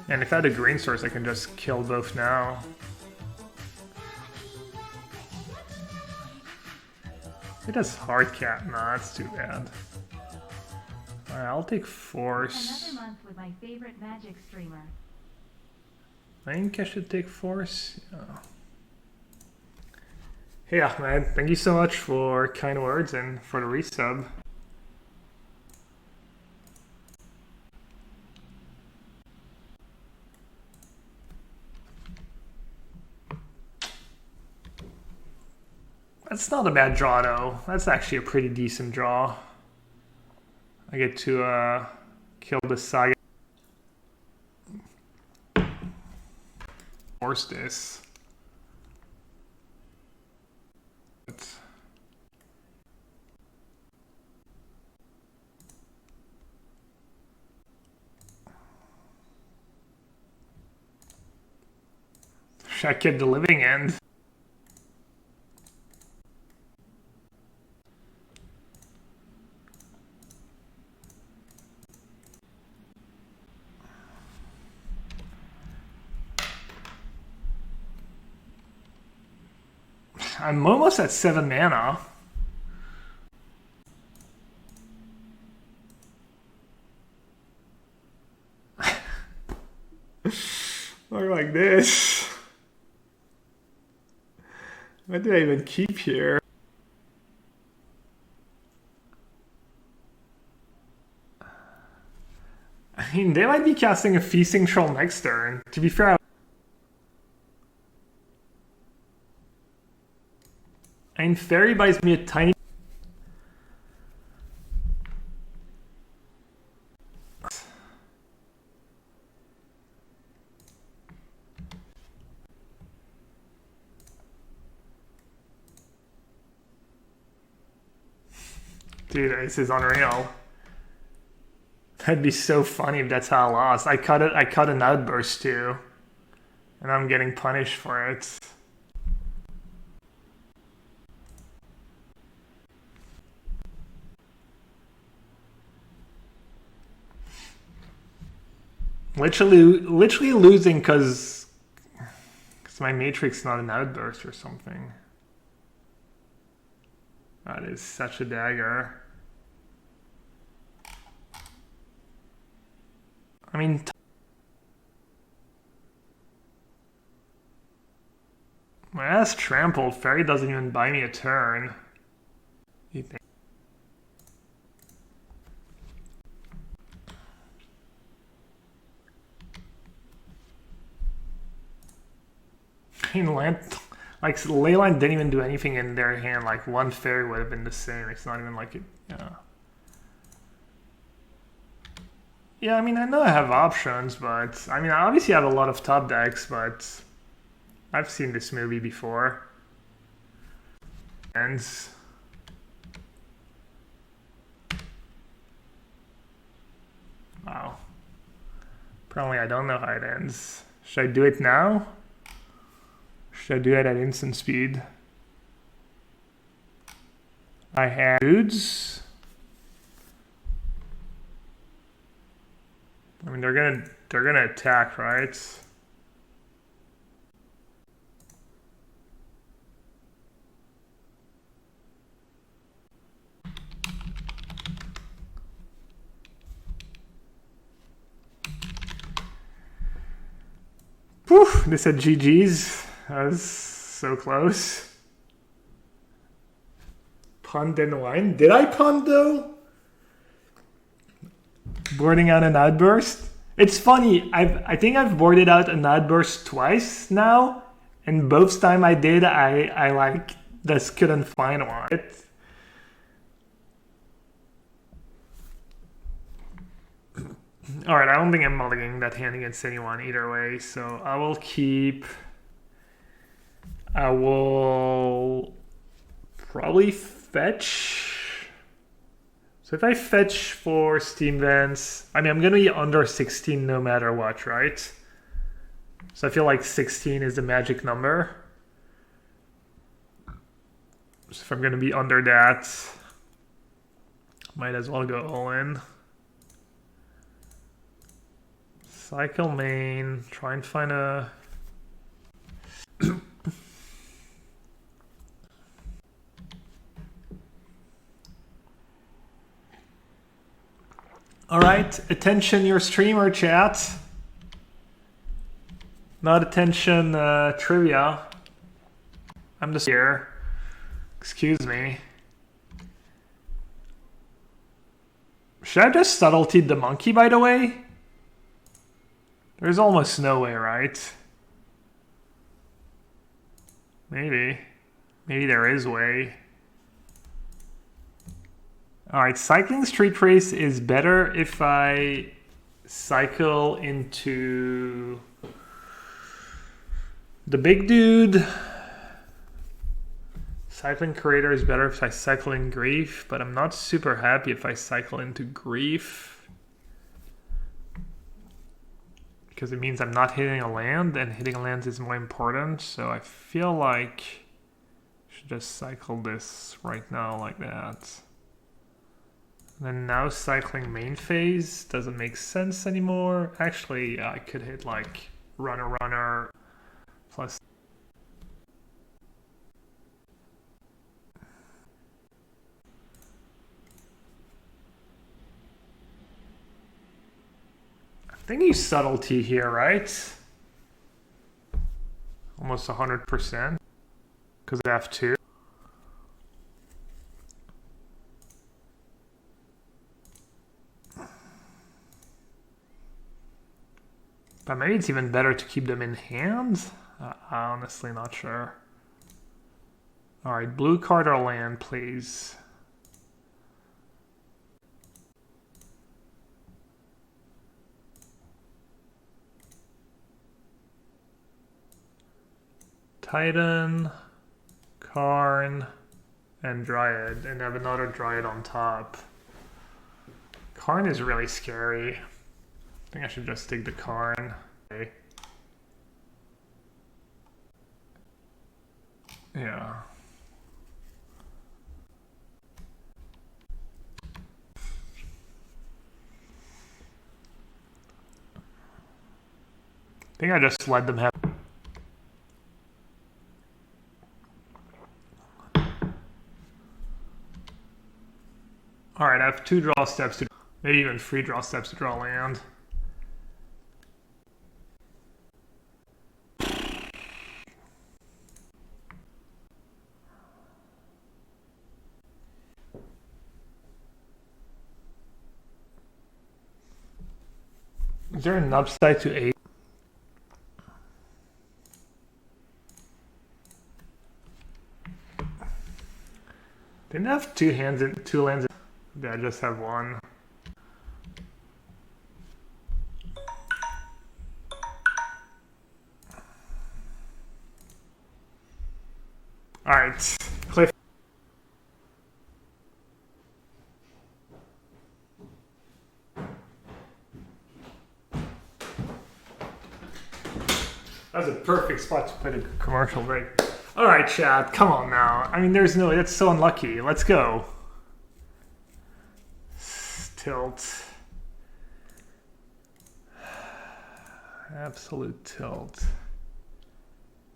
And if I had a green source, I can just kill both now. It has hard cap. Nah, that's too bad. Alright, I'll take force. Another month with my favorite Magic streamer. I think I should take force. Yeah. Hey Ahmed, thank you so much for kind words and for the resub. That's not a bad draw though. That's actually a pretty decent draw. I get to kill the Saga. Force this. Should I keep the living end? I'm almost at 7 mana. Look like this. What did I even keep here? I mean, they might be casting a Feasting Troll next turn. To be fair, I mean, Fairy buys me a tiny... Dude, this is unreal. That'd be so funny if that's how I lost. I cut an outburst too. And I'm getting punished for it. Literally losing because my matrix not an outburst or something. That is such a dagger. I mean, my ass trampled. Fairy doesn't even buy me a turn. You think? I mean, like Leyline didn't even do anything in their hand. Like one fairy would have been the same. It's not even like it. Yeah. Yeah, I mean, I know I have options, but I mean, I obviously have a lot of top decks, but I've seen this movie before. And wow. Probably I don't know how it ends. Should I do it now? Should I do it at instant speed? I have dudes. I mean, they're gonna attack, right? Whew, they said GG's. That was so close. Punt and wine. Did I punt though? Boarding out an outburst. It's funny. I think I've boarded out an outburst twice now, and both time I did, I like just couldn't find one. All right, I don't think I'm mulliganing that hand against anyone either way, so I will keep. I will probably fetch. So if I fetch for Steam Vents, I mean, I'm going to be under 16 no matter what, right? So I feel like 16 is the magic number. So if I'm going to be under that, might as well go all in. Cycle main, try and find a... Alright, attention your streamer chat. Not attention trivia. I'm just here. Excuse me. Should I just subtlety the monkey, by the way? There's almost no way, right? Maybe. Maybe there is way. Alright, cycling street race is better if I cycle into the big dude. Cycling creator is better if I cycle in grief, but I'm not super happy if I cycle into grief. Because it means I'm not hitting a land, and hitting a land is more important, so I feel like I should just cycle this right now like that. And then now cycling main phase doesn't make sense anymore. Actually, I could hit like runner plus. I think you subtlety here, right? Almost 100%. Because I have 2. But maybe it's even better to keep them in hand. I'm honestly not sure. Alright, blue card or land, please. Titan, Karn, and Dryad, and have another Dryad on top. Karn is really scary. I think I should just take the Karn. Okay. Yeah. I think I just let them have. Alright, I have 2 draw steps to, maybe even 3 draw steps to draw land. Is there an upside to 8? Didn't have 2 hands in 2 lands. I just have 1. Alright. Cliff. That's a perfect spot to put a commercial break. Alright, chat, come on now. I mean, there's no, that's so unlucky. Let's go. Tilt. Absolute tilt.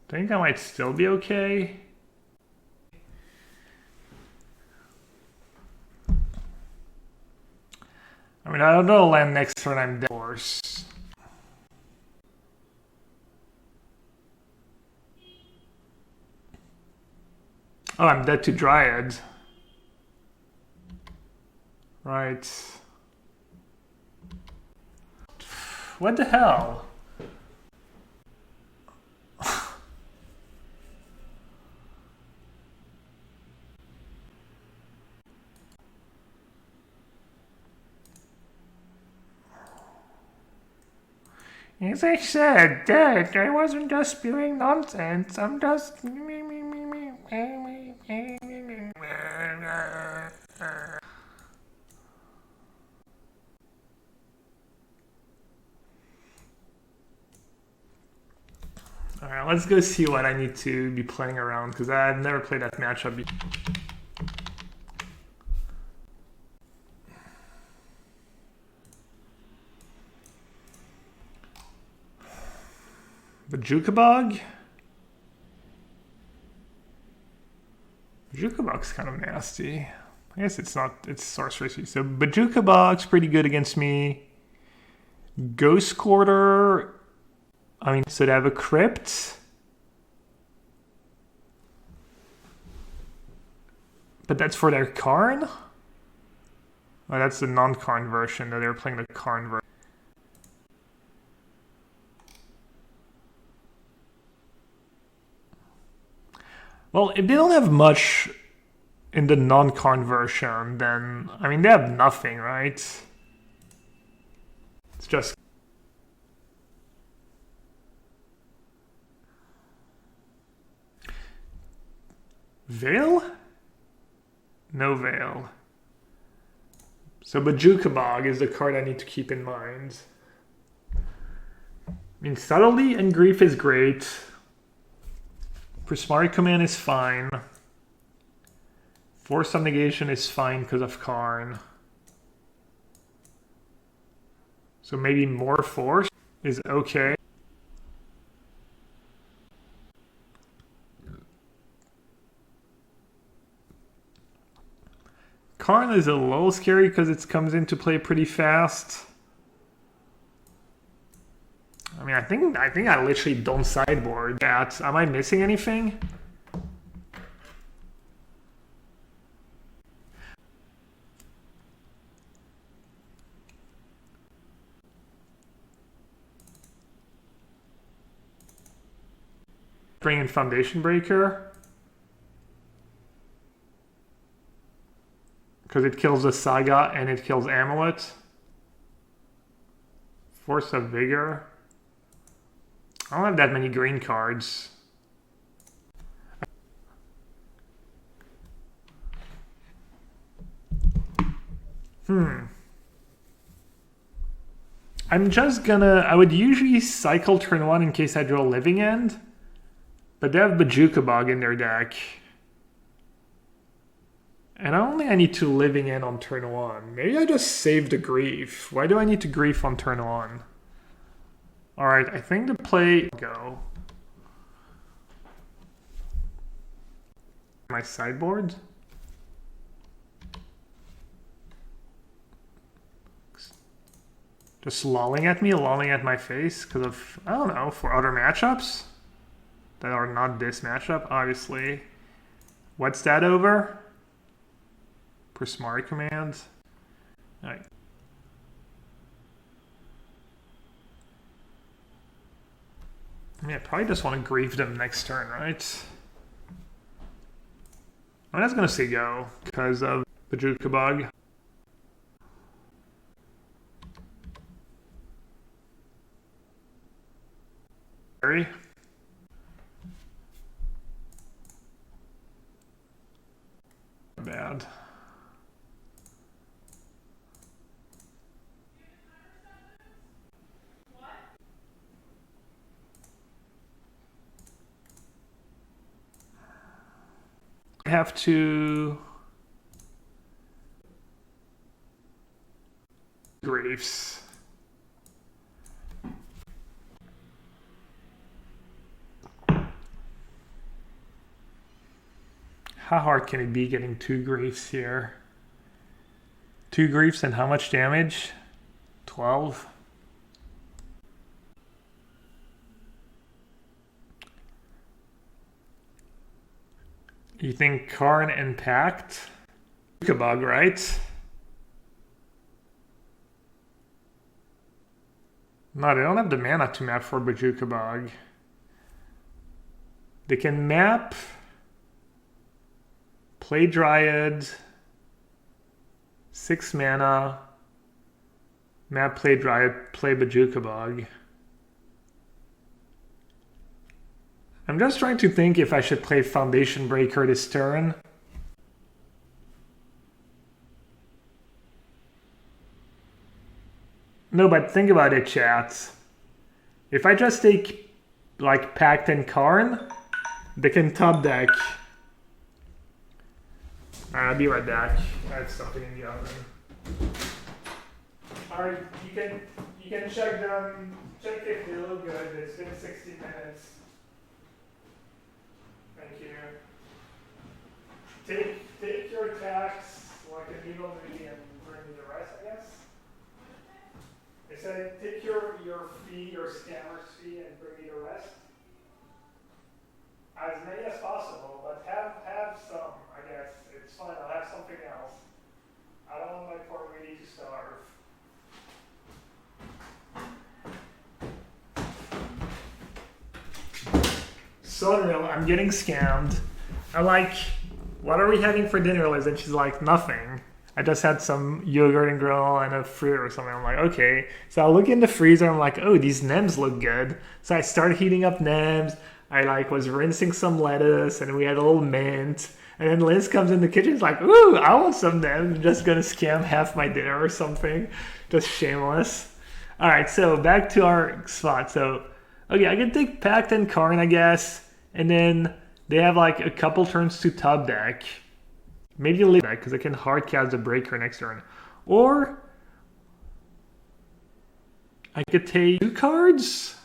Think I might still be okay. I mean, I don't know land next turn I'm dead, of course. Oh, I'm dead to Dryad. Right. What the hell? As I said, Dad, I wasn't just spewing nonsense. I'm just... let's go see what I need to be playing around, because I've never played that matchup before. Bajukabog? Bajukabog's kind of nasty. I guess it's not, it's sorcery. So Bajukabog's pretty good against me. Ghost Quarter, I mean, so they have a crypt. But that's for their Karn? Oh, that's the non-Karn version, that they're playing the Karn version. Well, if they don't have much in the non-Karn version, then, I mean, they have nothing, right? It's just... Veil? No Veil. So Bajukabog is the card I need to keep in mind. I mean, Subtlety and Grief is great. Prismari Command is fine. Force of Negation is fine because of Karn. So maybe more Force is okay. Karn is a little scary because it comes into play pretty fast. I mean, I think I literally don't sideboard that. Am I missing anything? Bring in Foundation Breaker. Because it kills the Saga and it kills Amulet. Force of Vigor. I don't have that many green cards. I'm just gonna... I would usually cycle turn 1 in case I draw Living End. But they have Bajukabog in their deck. And I don't think I need to Living End on turn 1. Maybe I just save the Grief. Why do I need to Grief on turn 1? Alright, I think the play... Go. My sideboard? Just lolling at me, lolling at my face because of, I don't know, for other matchups that are not this matchup, obviously. What's that over? Prismari Command. Alright. I mean, I probably just want to grieve them next turn, right? I'm just going to say go because of Bajukabog. Very. Bad. I have to Griefs. How hard can it be getting 2 Griefs here? 2 Griefs and how much damage? 12? You think Karn and Pact? Bug, right? No, they don't have the mana to map for Bajukabog. They can map, play Dryad, 6 mana, map, play Dryad, play Bajukabog. I'm just trying to think if I should play Foundation Breaker this turn. No, but think about it, chat. If I just take like Pact and Karn, they can top deck. I'll be right back. I have something in the oven. Alright, you can check them. Check if they look good. It's been 60 minutes. Thank you. Take your tax like a needle maybe and bring me the rest, I guess. They said take your fee, your scammer's fee, and bring me the rest. As many as possible, but have some, I guess. It's fine, I'll have something else. I don't want my poor lady to starve. So unreal, I'm getting scammed. I'm like, what are we having for dinner, Liz? And she's like, nothing. I just had some yogurt and granola and a fruit or something. I'm like, okay. So I look in the freezer, I'm like, oh, these nems look good. So I started heating up nems. I like was rinsing some lettuce and we had a little mint. And then Liz comes in the kitchen, is like, ooh, I want some nems. I'm just gonna scam half my dinner or something. Just shameless. All right, so back to our spot. So, okay, I can take Pact and Karn, I guess. And then they have like a couple turns to top deck. Maybe leave that because I can hard cast the breaker next turn. Or I could take 2 cards.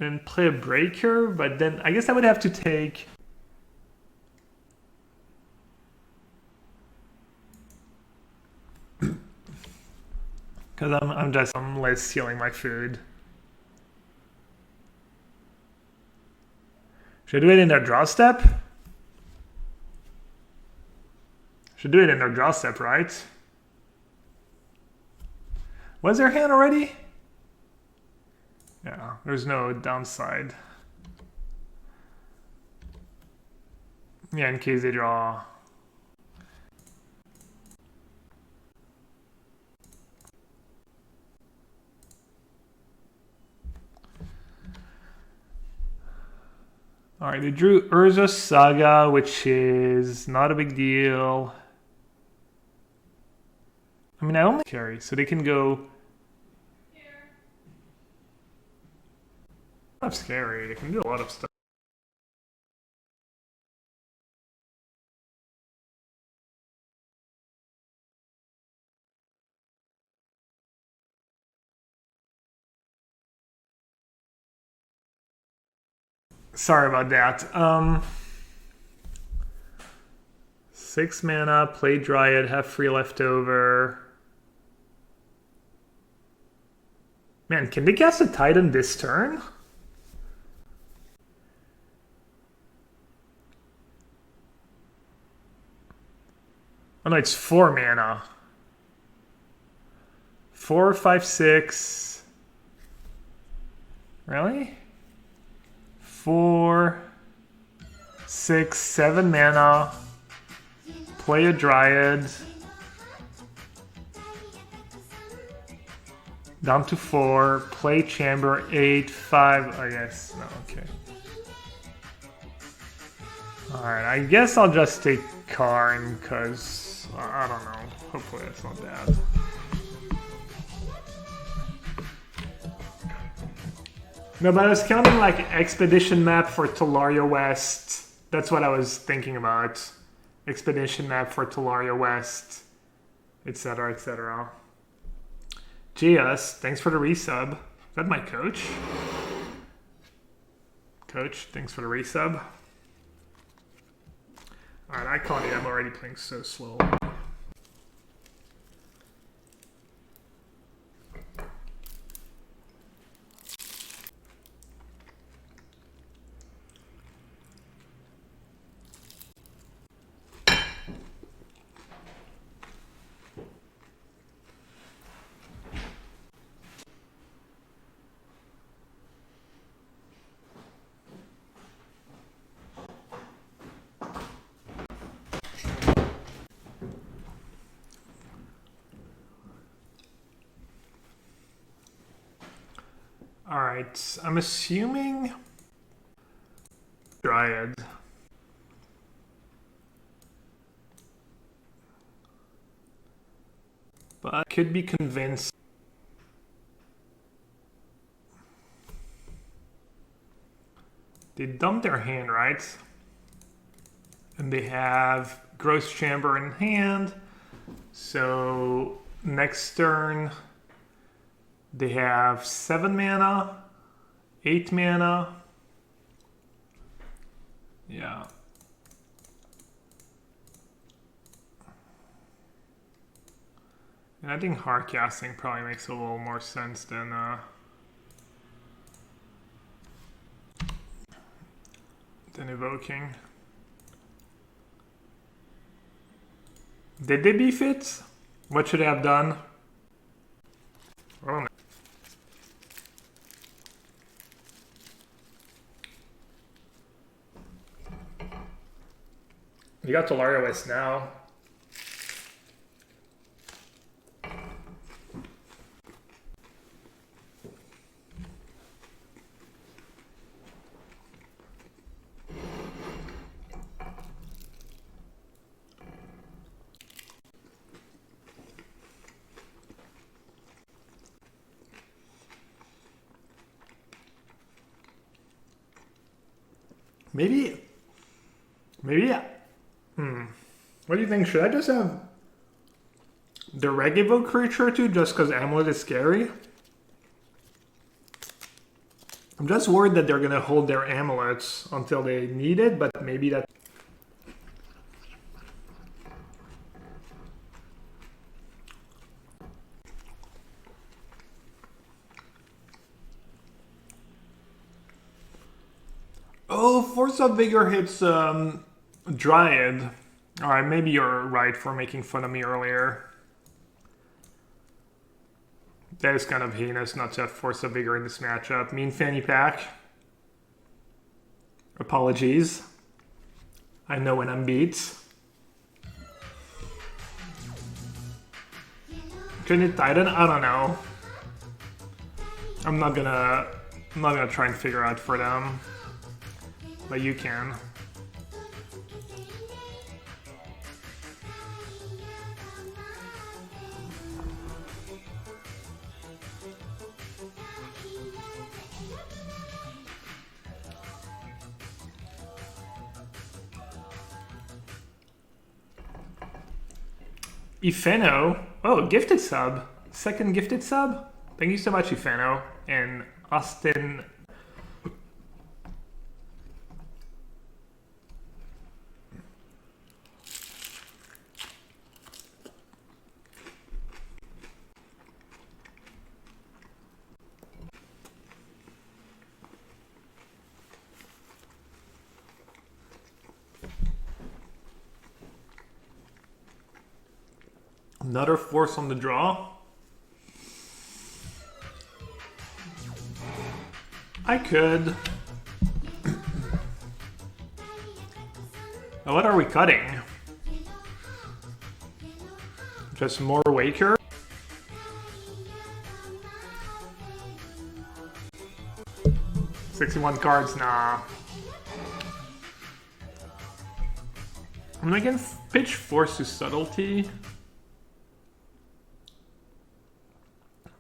And play a breaker, but then I guess I would have to take because I'm less stealing my food. Should I do it in their draw step? Should do it in their draw step, right? Was their hand already? Yeah, there's no downside. Yeah, in case they draw. Alright, they drew Urza's Saga, which is not a big deal. I mean, I only carry, so they can go. Not scary, they can do a lot of stuff. Sorry about that. 6 mana, play Dryad, have 3 left over. Man, can they cast a Titan this turn? Oh no, it's 4 mana. 4, 5, 6. Really? 4, 6, 7 mana. Play a Dryad. Down to 4. Play Chamber. 8, 5. I guess. No, okay. Alright, I guess I'll just take Karn because I don't know. Hopefully that's not bad. No, but I was counting like Expedition map for Tolaria West. That's what I was thinking about. Expedition map for Tolaria West, etc., etc. JS, thanks for the resub. Is that my coach? Coach, thanks for the resub. Alright, I caught it. I'm already playing so slow. Alright, I'm assuming Dryad. But I could be convinced They dump their hand, right? And they have Gross Chamber in hand. So next turn, they have 7 mana, 8 mana. Yeah. And I think hard casting probably makes a little more sense than evoking. Did they beef it? What should I have done? Oh, no. You got Tolaria now. Maybe, yeah. What do you think? Should I just have the regular creature too, just because Amulet is scary? I'm just worried that they're going to hold their amulets until they need it, but maybe that... Oh, Force of Vigor hits Dryad. Alright, maybe you're right for making fun of me earlier. That is kind of heinous not to have Force of Vigor in this matchup. Mean fanny pack. Apologies. I know when I'm beat. Can it Titan? I don't know. I'm not gonna try and figure out for them. But you can. Ifeno. Oh, gifted sub. Second gifted sub. Thank you so much, Ifeno. And Austin. Another force on the draw. I could. Now what are we cutting? Just more Waker? $61 cards, nah. I'm gonna pitch Force to Subtlety.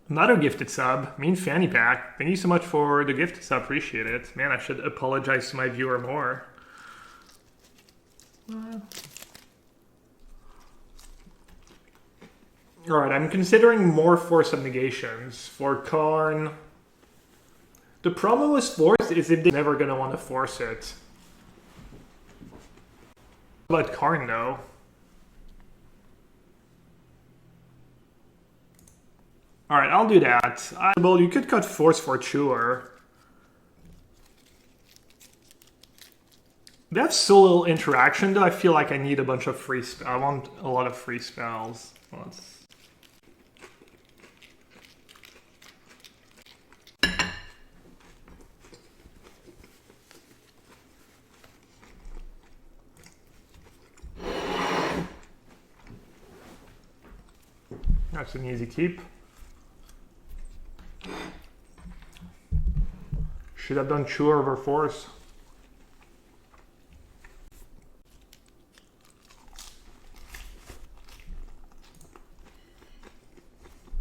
Another gifted sub, Mean Fanny Pack. Thank you so much for the gifted sub, appreciate it. Man, I should apologize to my viewer more. Alright, I'm considering more Force of Negations for Karn. The problem with Force is if they're never going to want to force it. What about Karn though? Alright, I'll do that. Well, you could cut Force for Chewer. They have so little interaction though, I feel like I need a bunch of free spells. I want a lot of free spells. That's an easy keep. Should have done Chewer over Force.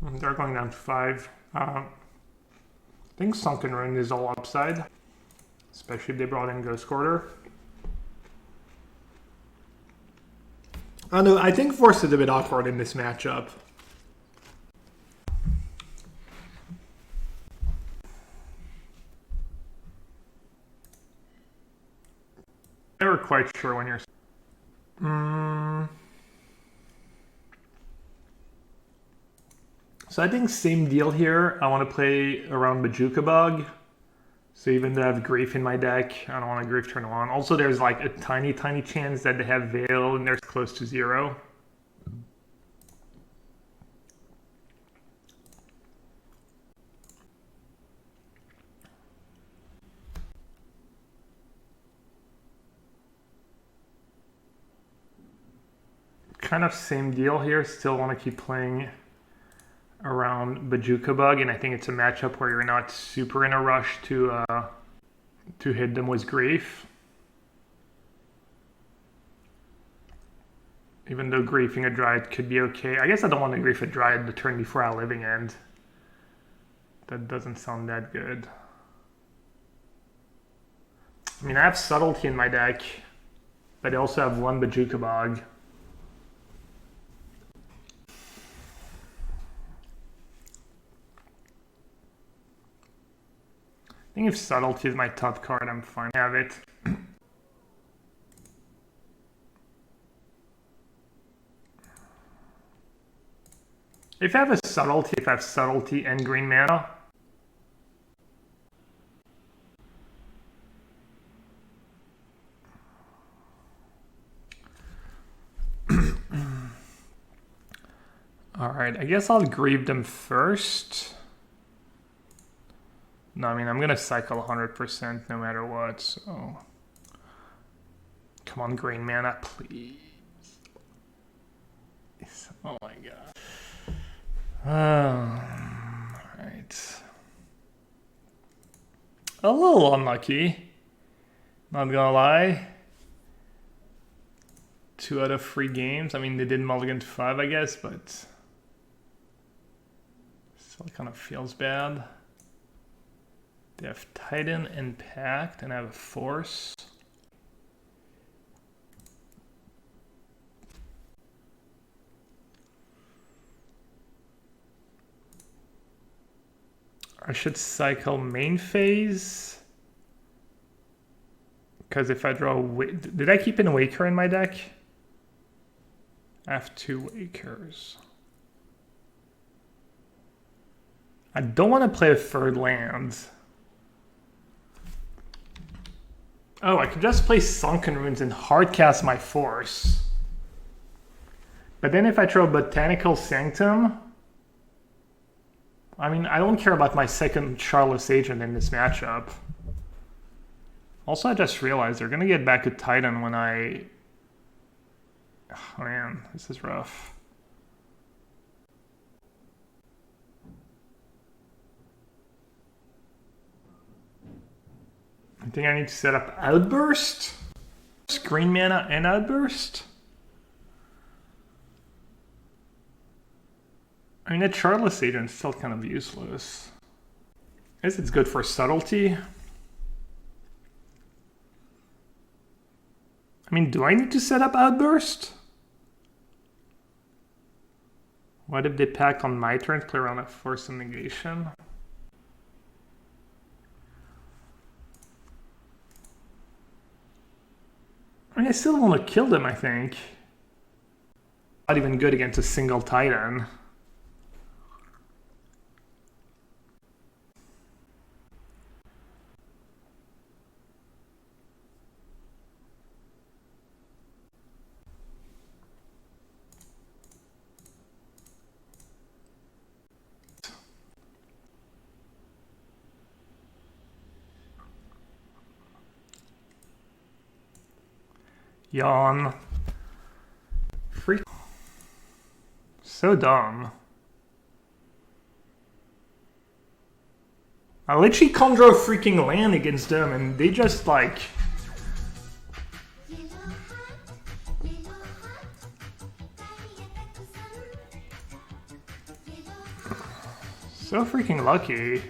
They're going down to 5. I think Sunken Rune is all upside. especially if they brought in Ghost Quarter. I don't know, I think Force is a bit awkward in this matchup. Never quite sure when you're... So I think same deal here. I want to play around Bajuka Bug. So even though I have Grief in my deck, I don't want to Grief turn 1. Also, there's like a tiny chance that they have Veil and they're close to 0. Kind of same deal here. Still want to keep playing around Bajuka Bug, and I think it's a matchup where you're not super in a rush to hit them with Grief. Even though griefing a Dryad could be okay. I guess I don't want to grief a Dryad the turn before our living end. That doesn't sound that good. I mean, I have Subtlety in my deck, but I also have one Bajuka Bog. I think if Subtlety is my top card, I'm fine. I have it. If I have a Subtlety, if I have Subtlety and green mana, alright, I guess I'll grieve them first. No, I mean, I'm gonna cycle 100% no matter what, so... Come on, green mana, please. Oh my god. Alright. A little unlucky. Not gonna lie. 2 out of 3 games. I mean, they did mulligan to 5, I guess, but... Still kind of feels bad. They have Titan and Pact, and I have a Force. I should cycle main phase. Because if I draw... Did I keep an Waker in my deck? I have 2 Wakers. I don't want to play a 3rd land. Oh, I could just play Sunken Ruins and hardcast my Force. But then if I throw Botanical Sanctum... I mean, I don't care about my second Charlotte's Agent in this matchup. Also, I just realized they're going to get back to Titan when I... Oh man, this is rough. I think I need to set up Outburst? Green mana and Outburst? I mean, that Charlotte's Agent is still kind of useless. I guess it's good for Subtlety. I mean, do I need to set up Outburst? What if they pack on my turn to play around a Force and Negation? I mean, I still want to kill them, I think. Not even good against a single Titan. Yawn. Freak. So dumb. I literally conjure a freaking land against them and they just like... So freaking lucky.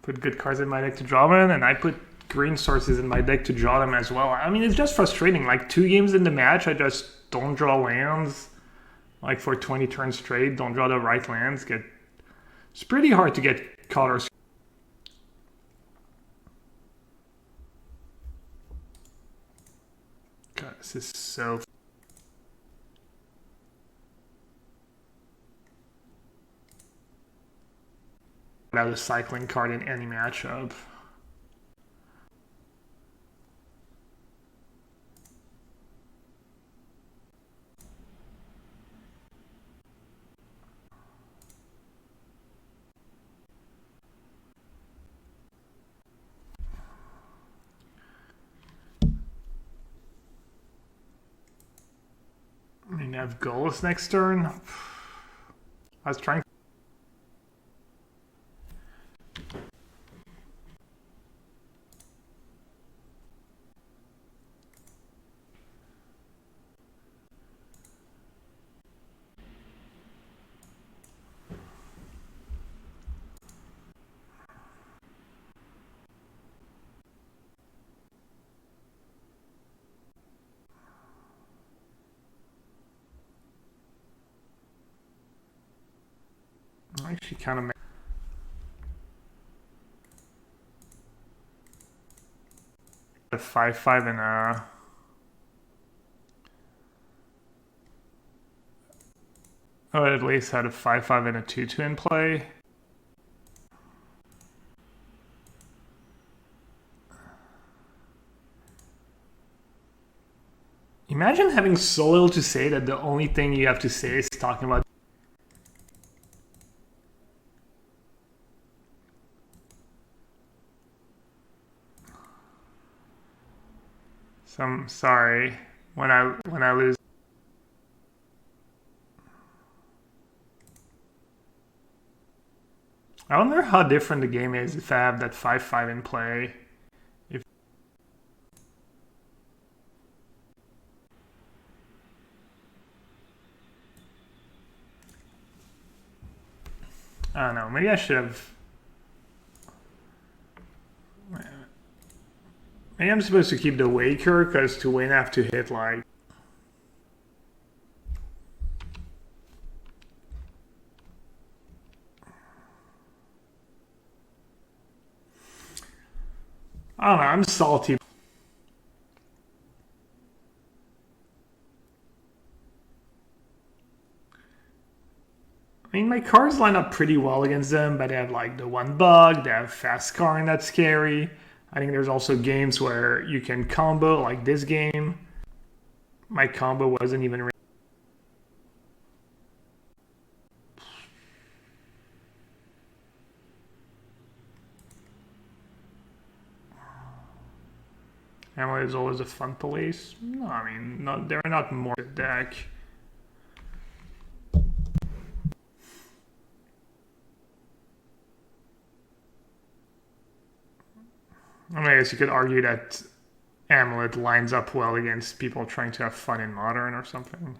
put good cards in my deck to draw them, and I put green sources in my deck to draw them as well. I mean, it's just frustrating. Like 2 games in the match, I just don't draw lands. Like for 20 turns straight, don't draw the right lands. It's pretty hard to get caught or. God, this is so. Without a cycling card in any matchup. I mean, I have goals next turn. I was trying. Actually, kind of. A 5/5 and a. Oh, at least had a 5/5 and a 2/2 in play. Imagine having so little to say that the only thing you have to say is talking about. So I'm sorry when I lose. I wonder how different the game is if I have that 5/5 in play. I don't know, maybe I should have. Maybe I'm supposed to keep the Waker, because to win I have to hit like. I don't know, I'm salty. I mean, my cards line up pretty well against them, but they have like the 1 bug, they have fast Karn that's scary. I think there's also games where you can combo, like this game. My combo wasn't even. Amulet is always a fun police. No, I mean, they're not more deck. I mean, I guess you could argue that Amulet lines up well against people trying to have fun in Modern or something.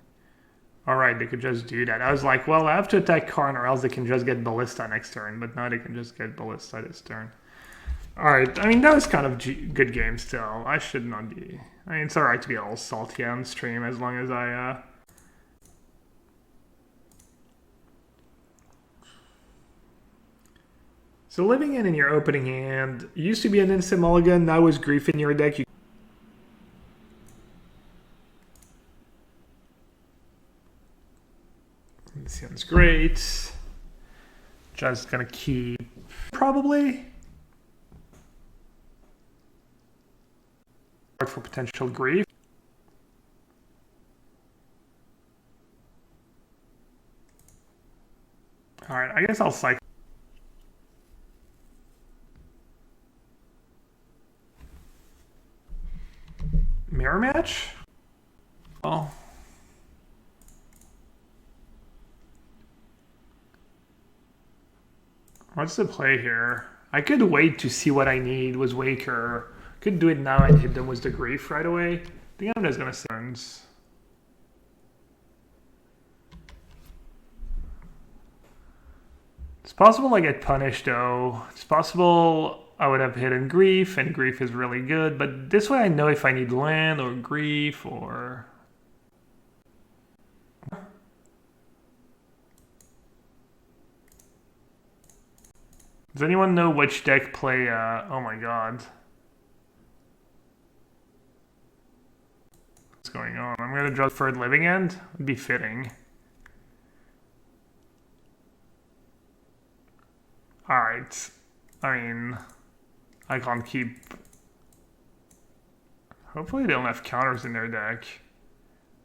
Alright, they could just do that. I was like, well, I have to attack Karn or else they can just get Ballista next turn. But now they can just get Ballista this turn. Alright, I mean, that was kind of good game still. I should not be. I mean, it's alright to be all salty on stream as long as I... So living in your opening hand used to be an instant mulligan, now is Grief in your deck. This sounds great. Just gonna keep, probably. For potential Grief. Alright, I guess I'll cycle. Mirror match? Oh. What's the play here? I could wait to see what I need with Waker. Could do it now and hit them with the Grief right away. I think I'm just gonna turns. It's possible I get punished though. It's possible I would have hidden grief, and grief is really good, but this way I know if I need land or grief or... Does anyone know which deck play, oh my god. What's going on? I'm gonna draw Third Living End? Would be fitting. Alright. I mean, I can't keep... Hopefully they don't have counters in their deck.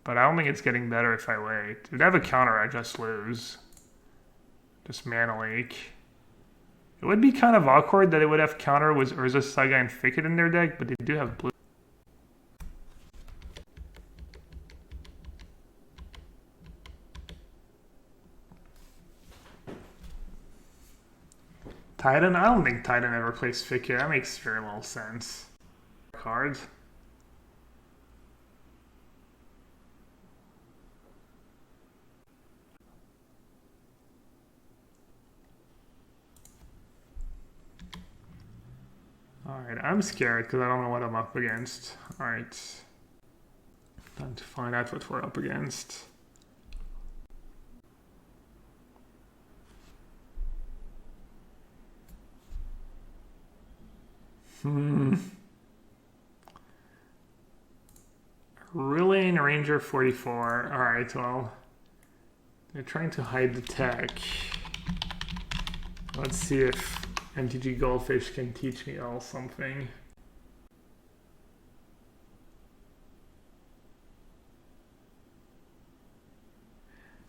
But I don't think it's getting better if I wait. If they have a counter, I just lose. Just Mana Leak. It would be kind of awkward that it would have counter with Urza's Saga and Thicket in their deck, but they do have blue. Titan? I don't think Titan ever plays Thicket. That makes very little sense. Cards. Alright, I'm scared because I don't know what I'm up against. Alright. Time to find out what we're up against. Ruling Ranger 44. Alright, well. They're trying to hide the tech. Let's see if MTG Goldfish can teach me all something.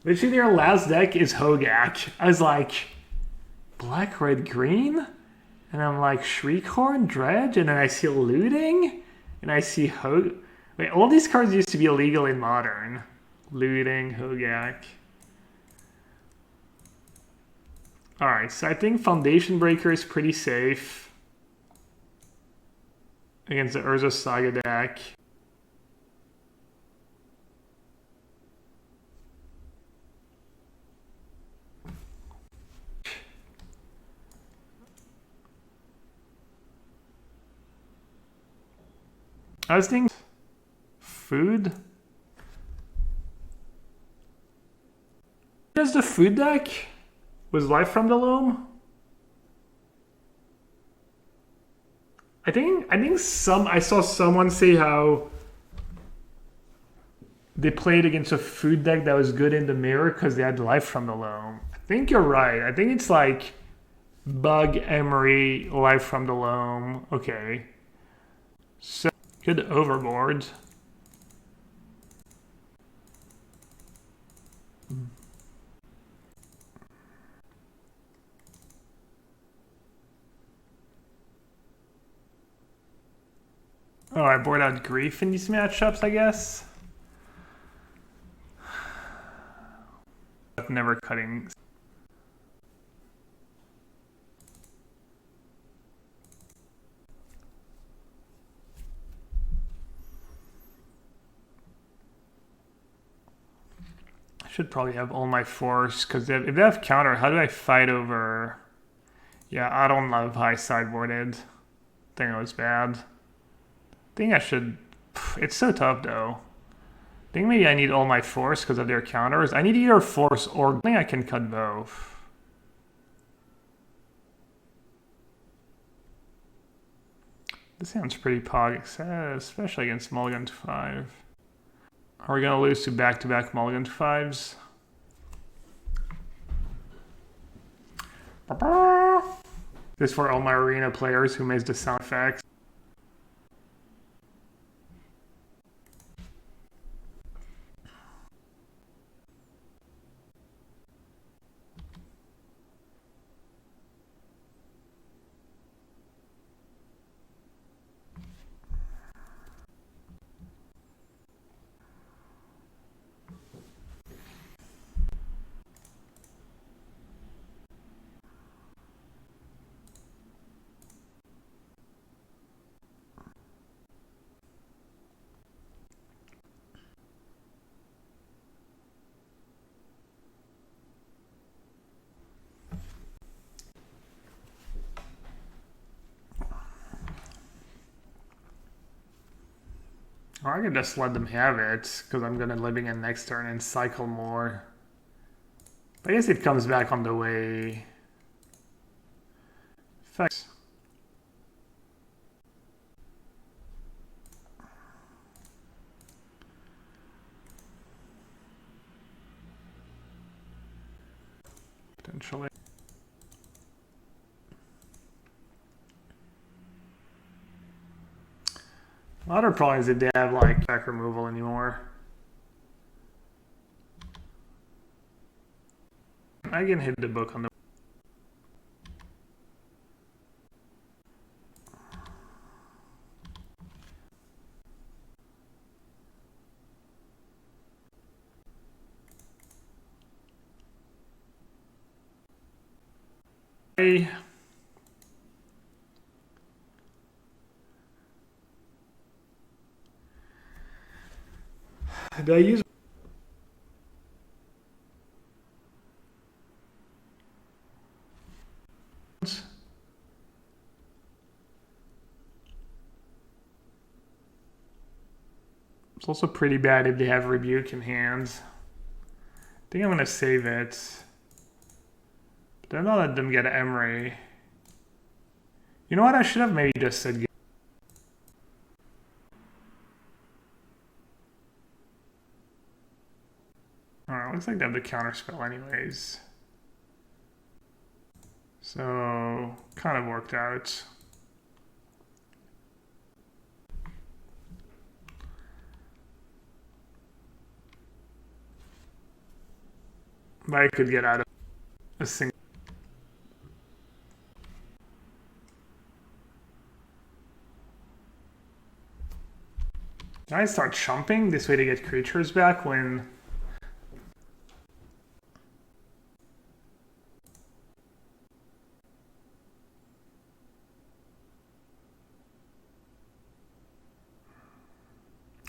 Literally their last deck is Hogak. I was like, black, red, green? And I'm like, Shriekhorn, Dredge? And then I see Looting? And I see Wait, all these cards used to be illegal in Modern. Looting, Hogak. Alright, so I think Foundation Breaker is pretty safe against the Urza Saga deck. I was thinking food. Does the food deck was Life from the Loam? I think I saw someone say how they played against a food deck that was good in the mirror because they had Life from the Loam. I think you're right. I think it's like Bug, Emery, Life from the Loam. Okay. So good overboard. Oh, I board out Grief in these matchups, I guess. Never cutting. I should probably have all my force, because if they have counter, how do I fight over... Yeah, I don't love high sideboarded. I think it was bad. I think I should... It's so tough, though. I think maybe I need all my force because of their counters. I need either force or... I think I can cut both. This sounds pretty pog, especially against Mulligan 5. Are we going to lose to back-to-back Mulligan 5s? This for all my arena players who made the sound effects. Or I can just let them have it, because I'm gonna living in next turn and cycle more. But I guess it comes back on the way. Effects. Potentially. Other problem is that they have like back removal anymore. I can hit the book on the. Did I use? It's also pretty bad if they have Rebuke in hand. I think I'm gonna save it. But then I'll let them get Emery. You know what? I should have maybe just said. Alright, looks like they have the counterspell anyways. So, kind of worked out. But I could get out of a single. Can I start chumping this way to get creatures back when...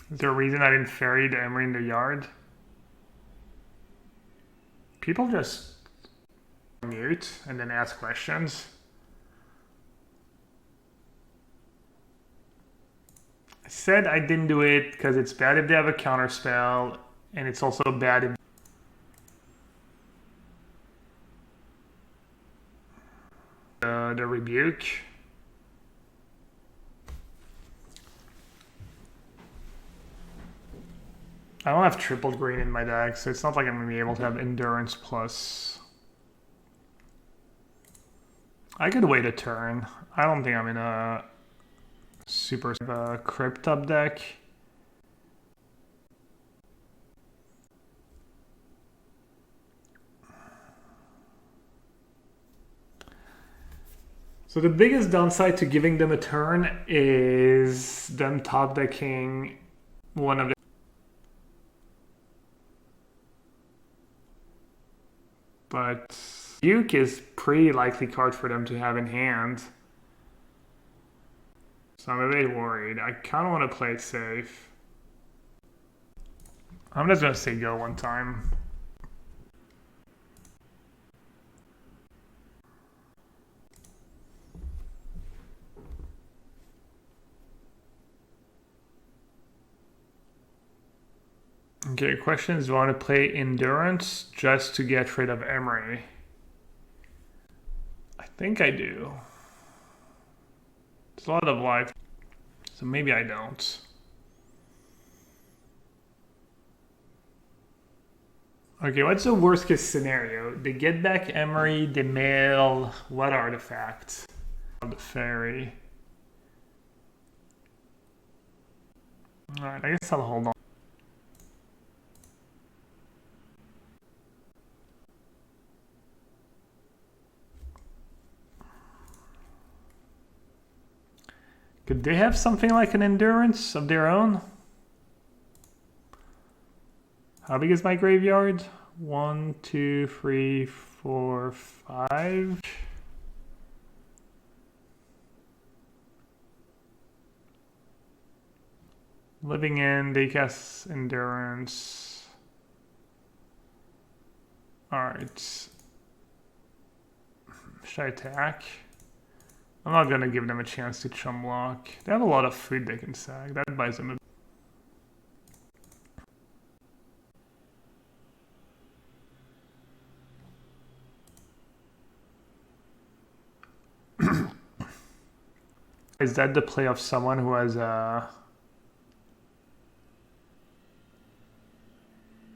Is there a reason I didn't ferry the Emery in the yard? People just mute and then ask questions. I said I didn't do it because it's bad if they have a counterspell, and it's also bad if the Rebuke. I don't have triple green in my deck, so it's not like I'm going to be able to have Endurance plus. I could wait a turn. I don't think I'm in a super Crypt up deck. So the biggest downside to giving them a turn is them top decking one of the... But Duke is pretty likely card for them to have in hand. So I'm a bit worried. I kind of want to play it safe. I'm just going to say go one time. Okay, question is, do I want to play Endurance just to get rid of Emery? I think I do. It's a lot of life, so maybe I don't. Okay, what's the worst case scenario? They get back Emery, they mail what artifact? The fairy. Alright, I guess I'll hold on. Could they have something like an Endurance of their own? How big is my graveyard? 1, 2, 3, 4, 5. Living in, they cast Endurance. Alright. Should I attack? I'm not gonna give them a chance to chum block. They have a lot of food they can sack. That buys them a... Is that the play of someone who has a...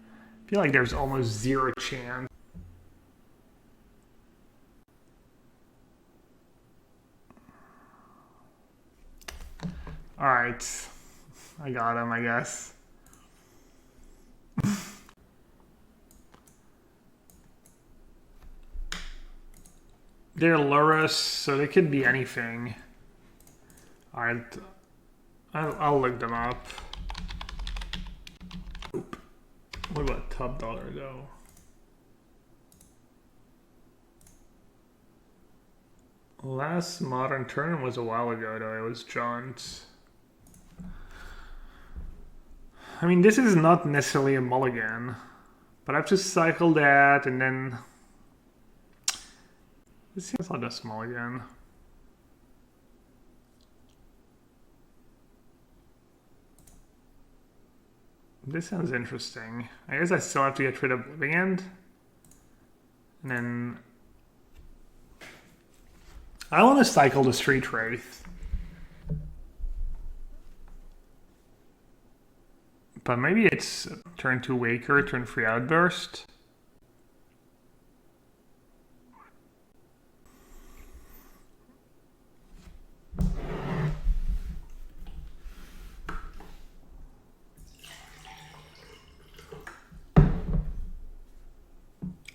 I feel like there's almost zero chance. Alright. I got him, I guess. They're Lurus, so they could be anything. Alright. I'll look them up. Oop. What about Top Dollar though? Last modern tournament was a while ago though. It was John's. I mean, this is not necessarily a mulligan, but I've just cycled that and then this seems like a mulligan. This sounds interesting. I guess I still have to get rid of Living End. And then I want to cycle the Street Wraith. But maybe it's turn 2 Waker, turn 3 Outburst.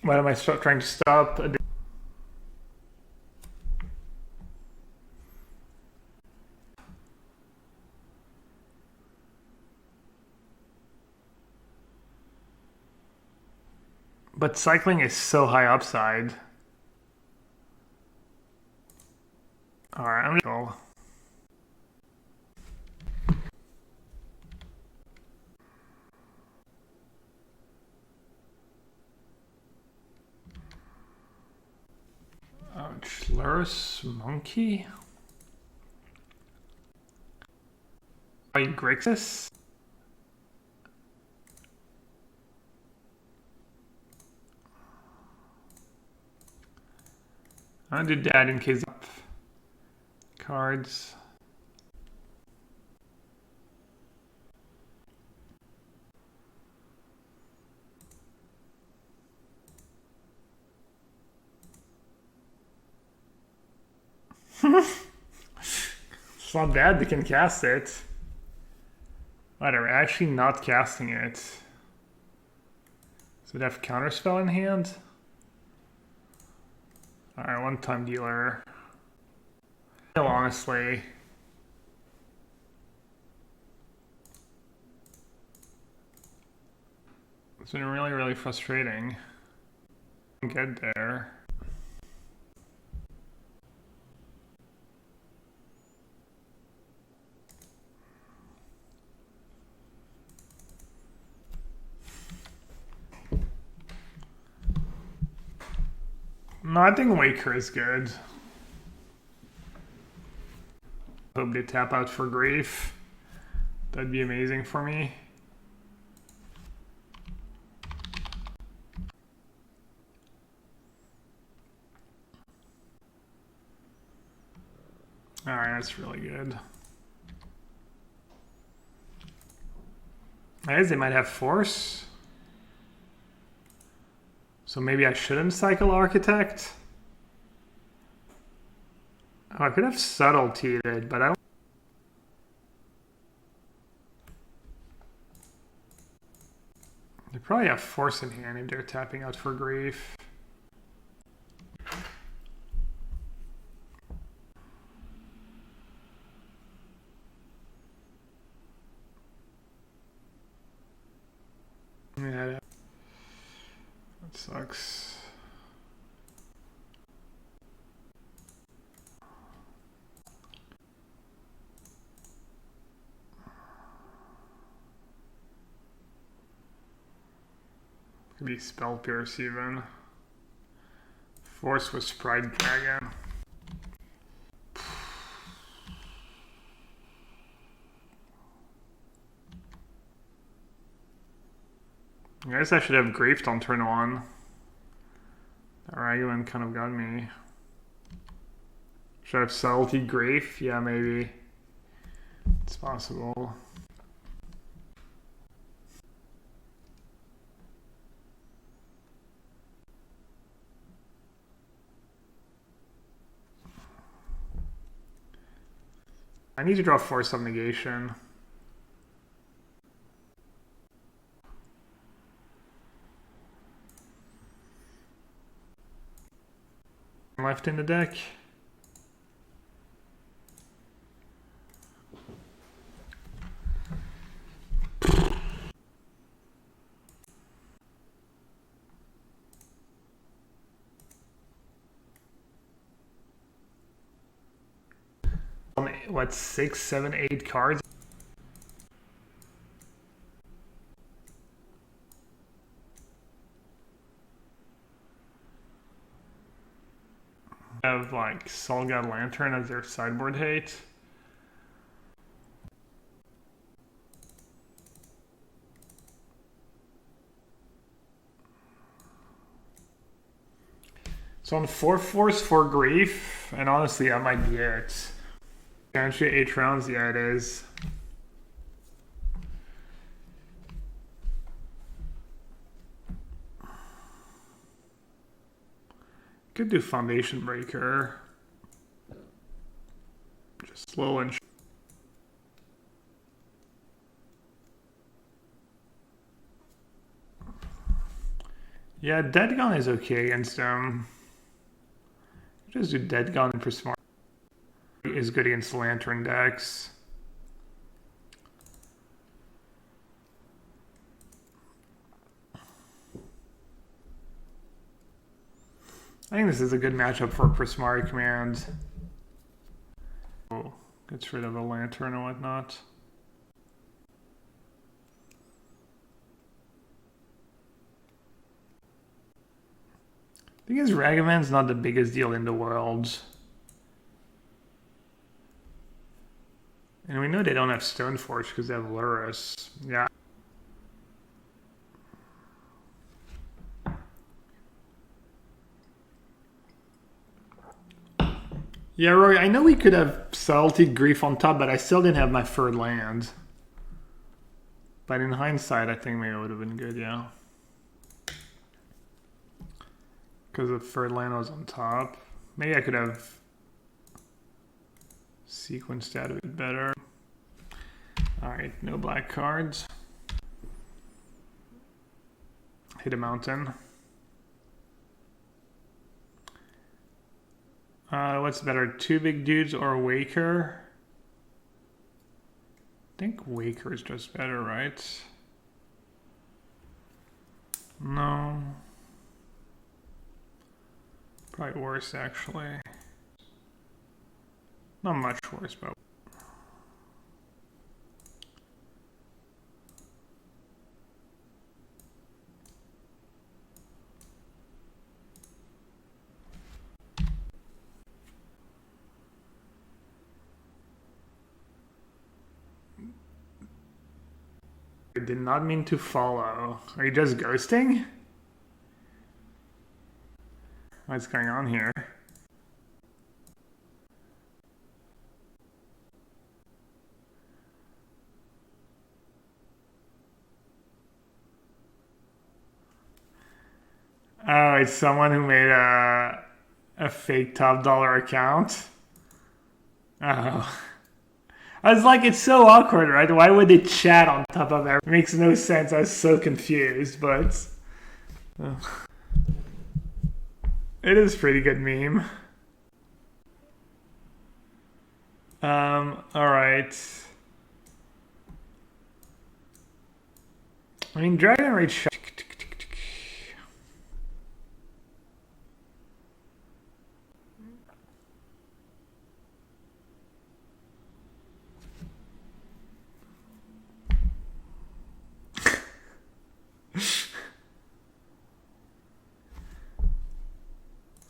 Why am I trying to stop? But cycling is so high upside. Alright, I'm gonna go. Lurus Monkey? Grixis? I'll do that in case of cards. It's not bad, they can cast it. Whatever, actually not casting it. So they have counterspell in hand? Alright, one-time dealer. Honestly. It's been really, really frustrating. Get there. No, I think Waker is good. Hope they tap out for Grief. That'd be amazing for me. Alright, that's really good. I guess they might have Force. So maybe I shouldn't cycle Architect? Oh, I could have Subtlety it, but I don't... They probably have Force in hand if they're tapping out for Grief. Yeah, that sucks. Could be Spell Pierce even. Force with Pride Dragon. I guess I should have Griefed on turn 1. That Ragavan kind of got me. Should I have Subtlety Grave? Yeah, maybe. It's possible. I need to draw Force of Negation. Left in the deck. What, 6, 7, 8 cards? Have like Soul God Lantern as their sideboard hate. So on 4 Force, 4 Grief, and honestly that might be it. Guarantee 8 rounds, yeah it is. Could do Foundation Breaker. Just slow and... Yeah, Dead Gun is okay against him. Just do Dead Gun for smart. Is good against Lantern decks. I think this is a good matchup for Prismari Command. Oh, gets rid of the Lantern and whatnot. Thing is, Ragavan's not the biggest deal in the world. And we know they don't have Stoneforge because they have Lurrus. Yeah. Yeah, Rory, I know we could have Subtlety Grief on top, but I still didn't have my third land. But in hindsight, I think maybe it would have been good, yeah. Because the third land was on top. Maybe I could have sequenced that a bit better. Alright, no black cards. Hit a mountain. What's better, 2 big dudes or Waker? I think Waker is just better, right? No. Probably worse, actually. Not much worse, but... I did not mean to follow. Are you just ghosting? What's going on here? Oh, it's someone who made a fake top dollar account? Oh. I was like, it's so awkward, right? Why would they chat on top of everything? It makes no sense. I was so confused, but... It is a pretty good meme. Alright. I mean, Dragon Rage...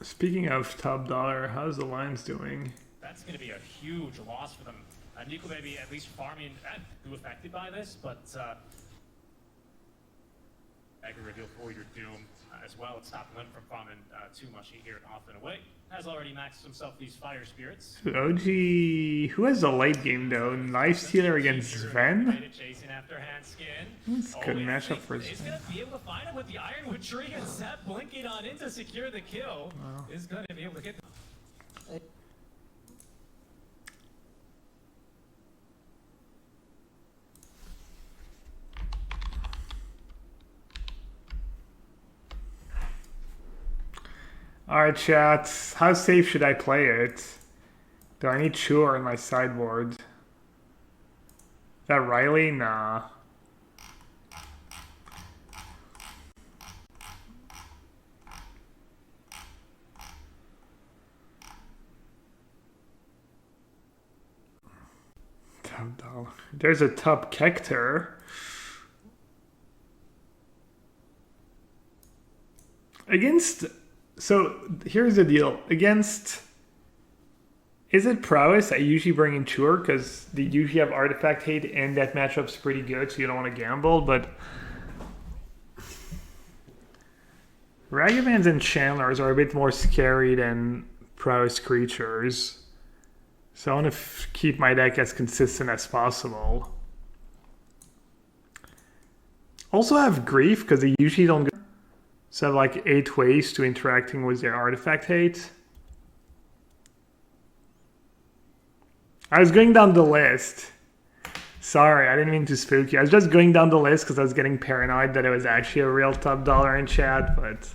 Speaking of top dollar, how's the Lions doing? That's going to be a huge loss for them. And you could maybe at least farm in and be affected by this, but Mega reveal for your Doom as well. It's stopping him from farming too much heat here off and away. Has already maxed himself these fire spirits. OG, who has a late game though? Knife Stealer against Sven? Chasing after hand skin. That's a good matchup for He's Sven. gonna be able to find him with the Ironwood tree and Zap blinking on in to secure the kill. Wow. Is gonna be able to get. Alright, chat. How safe should I play it? Do I need Chur in my sideboard? Is that Riley? Nah. Top dollar. There's a top Kector. Against... So, here's the deal. Against... Is it prowess? I usually bring in Chur because they usually have artifact hate and that matchup's pretty good, so you don't want to gamble, but... Ragavans and Chandlers are a bit more scary than prowess creatures. So I want to keep my deck as consistent as possible. Also have Grief because they usually don't go... So I have like 8 ways to interacting with their artifact hate. I was going down the list. Sorry, I didn't mean to spook you. I was just going down the list because I was getting paranoid that it was actually a real top dollar in chat, but...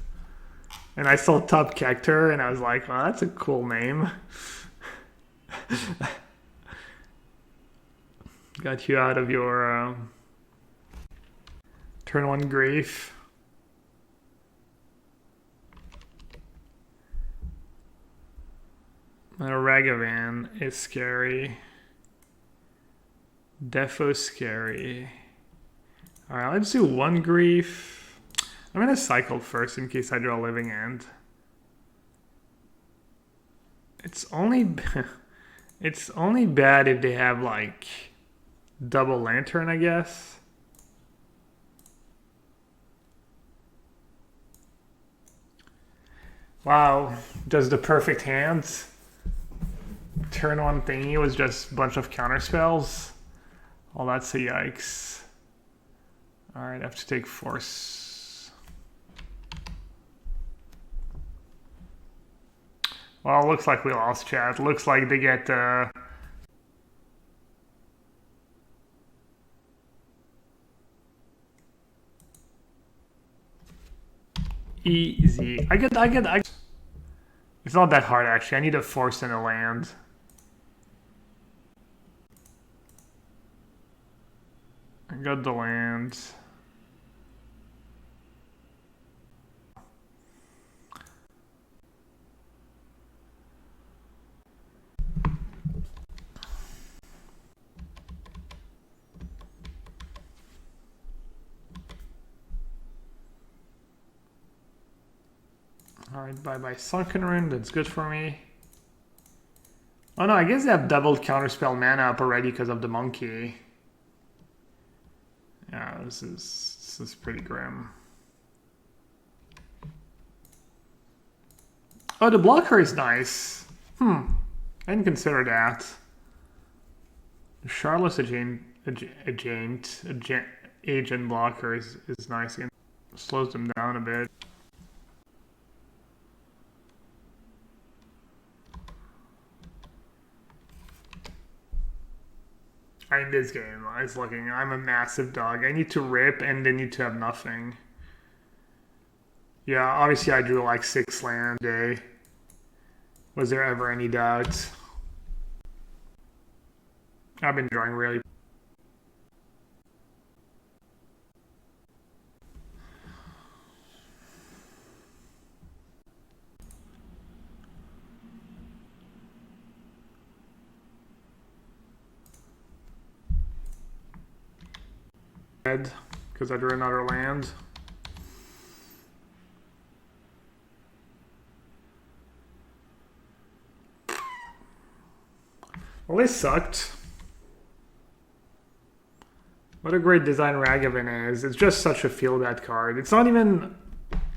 And I saw Top Kector and I was like, well, that's a cool name. Got you out of your turn 1 grief. Ragavan is scary. Defo scary. Alright, let's do 1 grief. I'm gonna cycle first in case I draw Living End. It's only it's only bad if they have like double lantern, I guess. Wow, does the perfect hands. Turn 1 thingy was just a bunch of counter spells. Oh, that's a yikes. Alright, I have to take force. Well, looks like we lost, chat. Looks like they get easy. I get. It's not that hard, actually. I need a force and a land. I got the land. Alright, bye-bye Sunken Rune, that's good for me. Oh no, I guess they have doubled counterspell mana up already because of the monkey. Yeah, this is pretty grim. Oh, the blocker is nice. I didn't consider that. Charlotte's agent blocker is nice. It slows them down a bit. In this game, I was looking, I'm a massive dog. I need to rip and they need to have nothing. Yeah, obviously I drew like 6 land a day. Was there ever any doubt? I've been drawing really... because I drew another land. Well, they sucked. What a great design Ragavan is. It's just such a feel-bad card. It's not even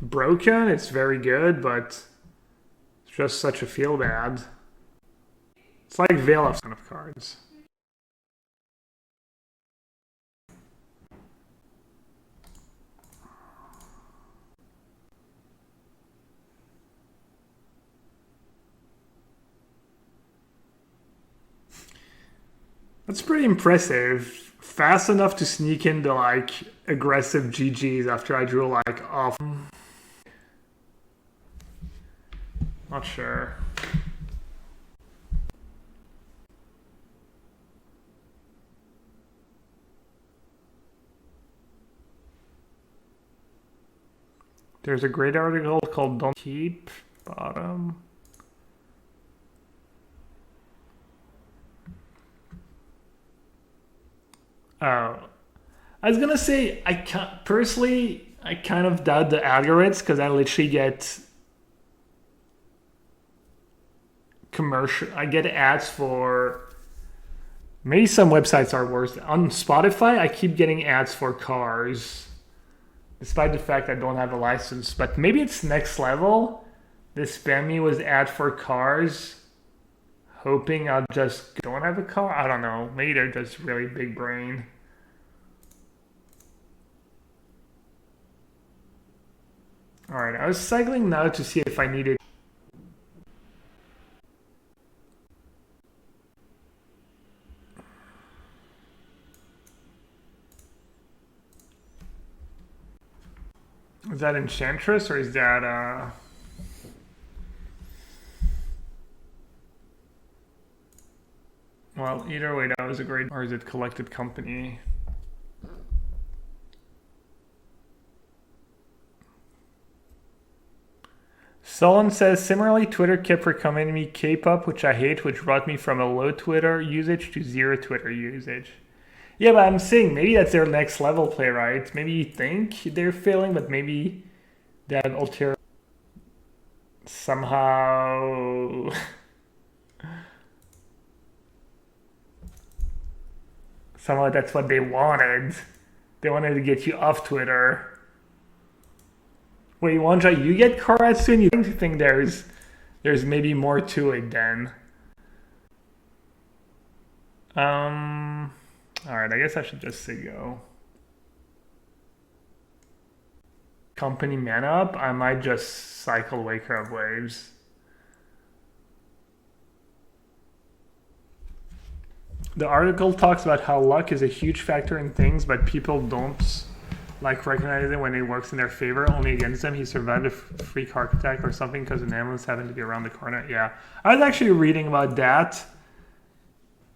broken, it's very good, but it's just such a feel-bad. It's like Veil of Son of cards. That's pretty impressive. Fast enough to sneak into like aggressive GGs after I drew like off. Not sure. There's a great article called Don't Keep Bottom. Oh, I was gonna say I can't personally. I kind of doubt the algorithms because I literally get commercial. I get ads for. Maybe some websites are worse. On Spotify, I keep getting ads for cars, despite the fact I don't have a license. But maybe it's next level. This spam me was ad for cars, hoping I'll just don't have a car. I don't know. Maybe they're just really big brain. Alright, I was cycling now to see if I needed. Is that Enchantress or is that well, either way that was a great, or is it Collected Company? Solon says, similarly, Twitter kept recommending me K-pop, which I hate, which brought me from a low Twitter usage to zero Twitter usage. Yeah, but I'm saying maybe that's their next level play, right? Maybe you think they're failing, but maybe they have ulterior somehow. Somehow that's what they wanted. They wanted to get you off Twitter. Wait, Wanja, you get cards soon? You think there's maybe more to it then? Alright, I guess I should just say go. Company mana up? I might just cycle Waker of Waves. The article talks about how luck is a huge factor in things, but people don't like recognize it when it works in their favor, only against them. He survived a freak heart attack or something because an ambulance happened to be around the corner. Yeah, I was actually reading about that.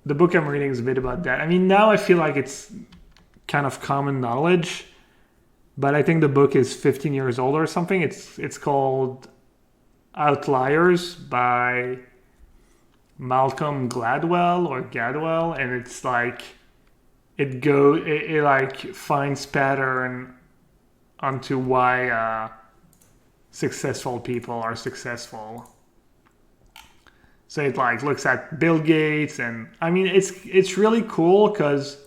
The book I'm reading is a bit about that. I mean, now I feel like it's kind of common knowledge, but I think the book is 15 years old or something. It's called Outliers by Malcolm Gladwell or Gadwell, and it's like it like finds pattern onto why successful people are successful. So it like looks at Bill Gates, and I mean it's really cool because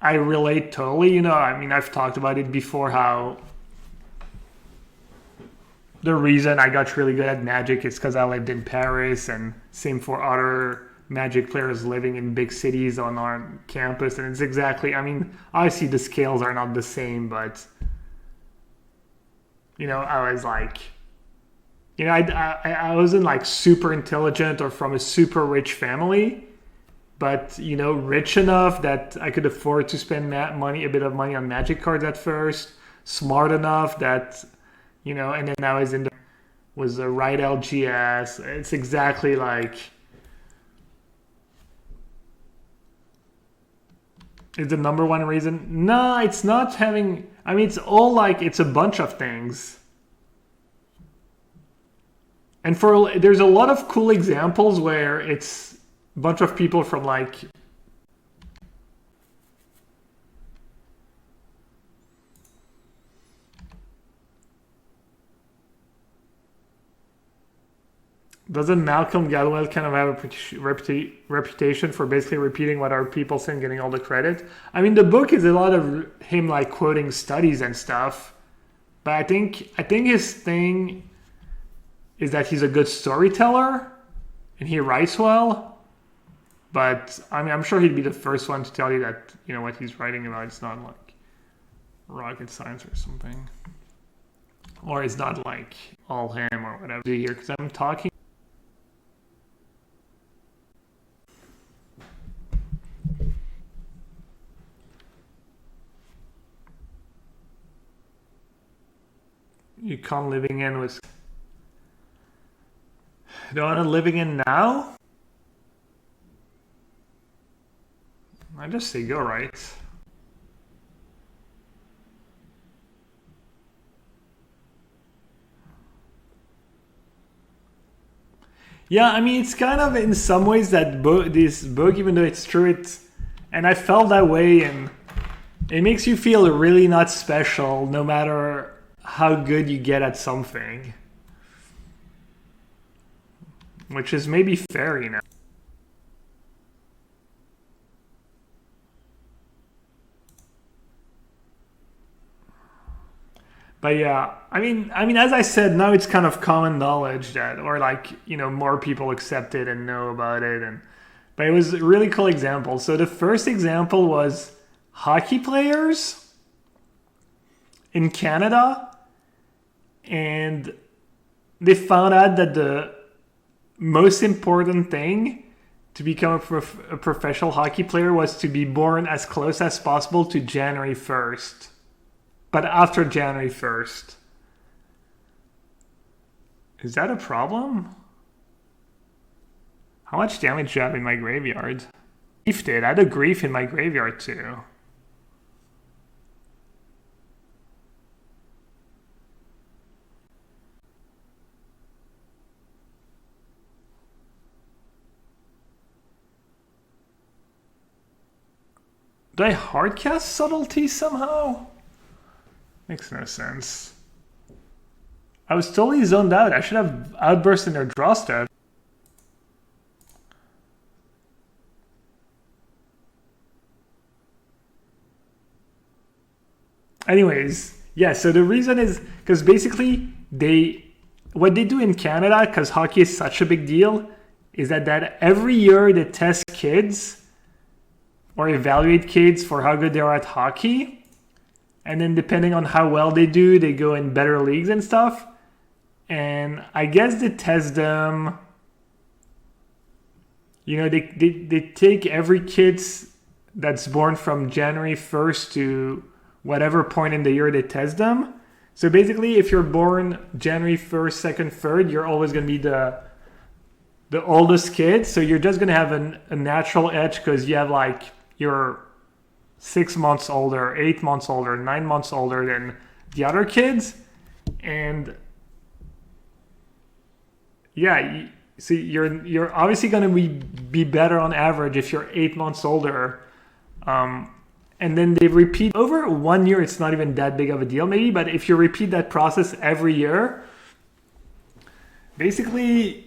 I relate totally. You know, I mean I've talked about it before how the reason I got really good at Magic is because I lived in Paris, and same for other Magic players living in big cities on our campus. And it's exactly, I mean, obviously the scales are not the same, but, you know, I was like, you know, I wasn't like super intelligent or from a super rich family, but, you know, rich enough that I could afford to spend a bit of money on Magic cards at first, smart enough that, you know, and then I was the right LGS. It's exactly like, is the number one reason? No, it's not having, I mean, it's all like, it's a bunch of things. And there's a lot of cool examples where it's a bunch of people from like, Doesn't Malcolm Gladwell kind of have a reputation for basically repeating what other people say and getting all the credit? I mean, the book is a lot of him like quoting studies and stuff, but I think his thing is that he's a good storyteller and he writes well. But I mean, I'm sure he'd be the first one to tell you that, you know, what he's writing about is not like rocket science or something, or it's not like all him or whatever. Here, because I'm talking. You can't living in with. The one I'm living in now? I just say go, right? Yeah, I mean, it's kind of in some ways that this book, even though it's true, and I felt that way, and it makes you feel really not special no matter how good you get at something. Which is maybe fair, you know. But yeah, I mean, as I said, now it's kind of common knowledge that, or like, you know, more people accept it and know about it. But it was a really cool example. So the first example was hockey players in Canada, and they found out that the most important thing to become a professional hockey player was to be born as close as possible to January 1st. But after January 1st. Is that a problem? How much damage do you have in my graveyard? Grief did. I had a grief in my graveyard too. Did I hardcast Subtlety somehow? Makes no sense. I was totally zoned out. I should have Outburst in their draw step. Anyways, yeah, so the reason is because basically what they do in Canada, because hockey is such a big deal, is that every year they test kids or evaluate kids for how good they are at hockey. And then depending on how well they do, they go in better leagues and stuff. And I guess they test them, you know, they take every kid that's born from January 1st to whatever point in the year they test them. So basically, if you're born January 1st, 2nd, 3rd, you're always going to be the oldest kid. So you're just going to have a natural edge because you have like, you're 6 months older, 8 months older, 9 months older than the other kids. And yeah, so you're obviously going to be better on average if you're 8 months older. And then they repeat over 1 year. It's not even that big of a deal maybe, but if you repeat that process every year, basically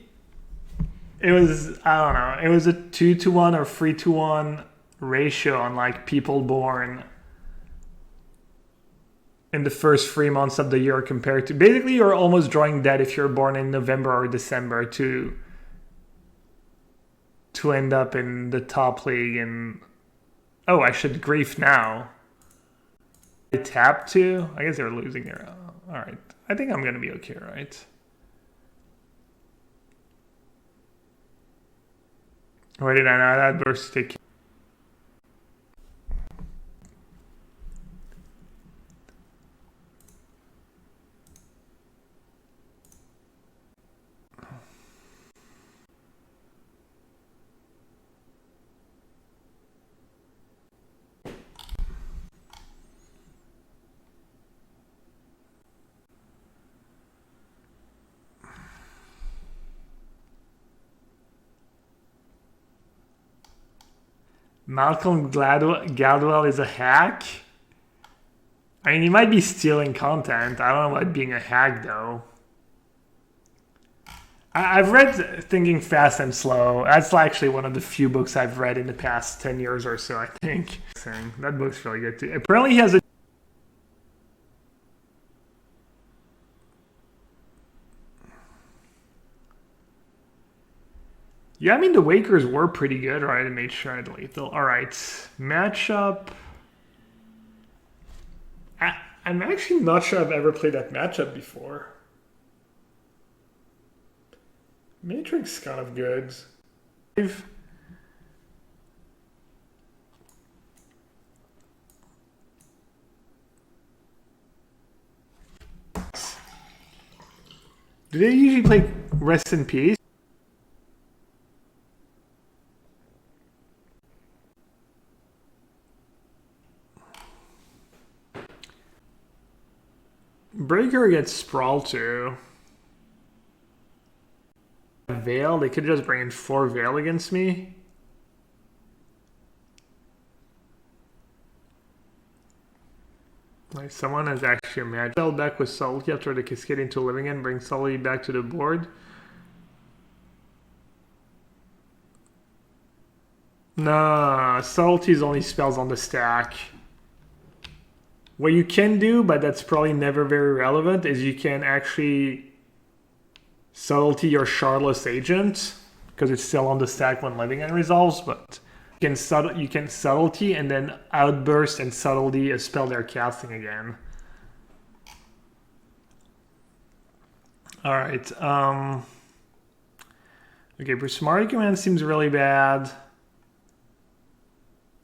it was, I don't know, it was a 2-to-1 or 3-to-1 ratio on like people born in the first 3 months of the year compared to, basically you're almost drawing dead if you're born in November or December to end up in the top league. And oh, I should grief now. They tap too. I guess they're losing there. All right, I think I'm gonna be okay, right? Where did I know that burst take? Malcolm Gladwell is a hack? I mean, he might be stealing content. I don't know about being a hack, though. I've read Thinking Fast and Slow. That's actually one of the few books I've read in the past 10 years or so, I think. That book's really good too. Apparently he has a... Yeah, I mean, the Wakers were pretty good. All right, I made sure I had lethal. All right, matchup. I'm actually not sure I've ever played that matchup before. Matrix kind of good. Do they usually play Rest in Peace? Breaker gets Sprawl too. Veil, they could just bring in 4 Veil against me. Like someone has actually a magic. Sell back with Salty after the Cascade into Living End, bring Salty back to the board. Nah, Subtlety's only spells on the stack. What you can do, but that's probably never very relevant, is you can actually Subtlety your Shardless Agent, because it's still on the stack when Living End resolves, but you can Subtlety and then Outburst and Subtlety a spell they're casting again. Alright, okay, Prismari Command seems really bad.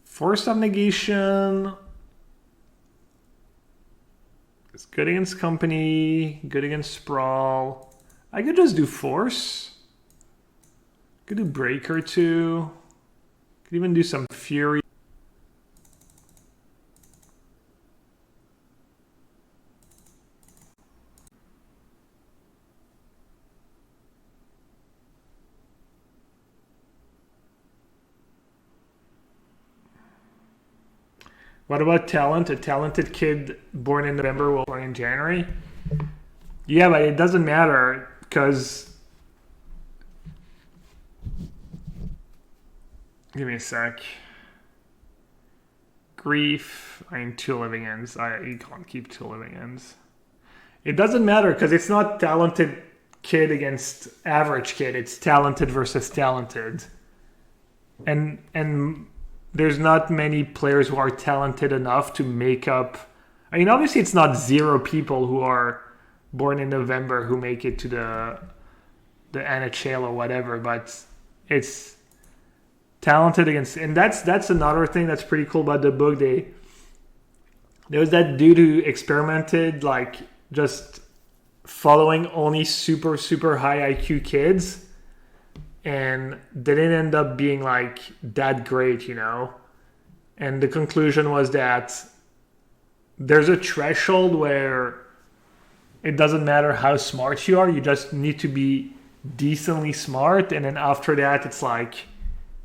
Force of Negation. It's good against Company, good against Sprawl. I could just do Force. Could do Breaker too. Could even do some Fury. What about talent? A talented kid born in November will play in January? Yeah, but it doesn't matter because... Give me a sec. Grief. I mean, 2 Living Ends. You can't keep 2 Living Ends. It doesn't matter because it's not talented kid against average kid. It's talented versus talented. And there's not many players who are talented enough to make up... I mean, obviously it's not 0 people who are born in November who make it to the NHL or whatever, but it's talented against... And that's another thing that's pretty cool about the book. There was that dude who experimented, like, just following only super, super high IQ kids, and they didn't end up being like that great, you know? And the conclusion was that there's a threshold where it doesn't matter how smart you are, you just need to be decently smart, and then after that it's like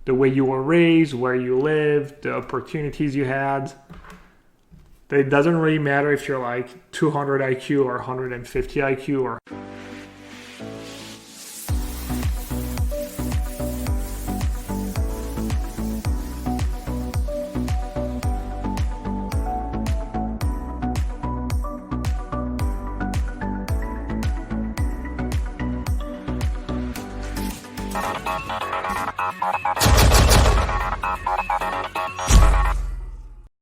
the way you were raised, where you lived, the opportunities you had. It doesn't really matter if you're like 200 IQ or 150 IQ or...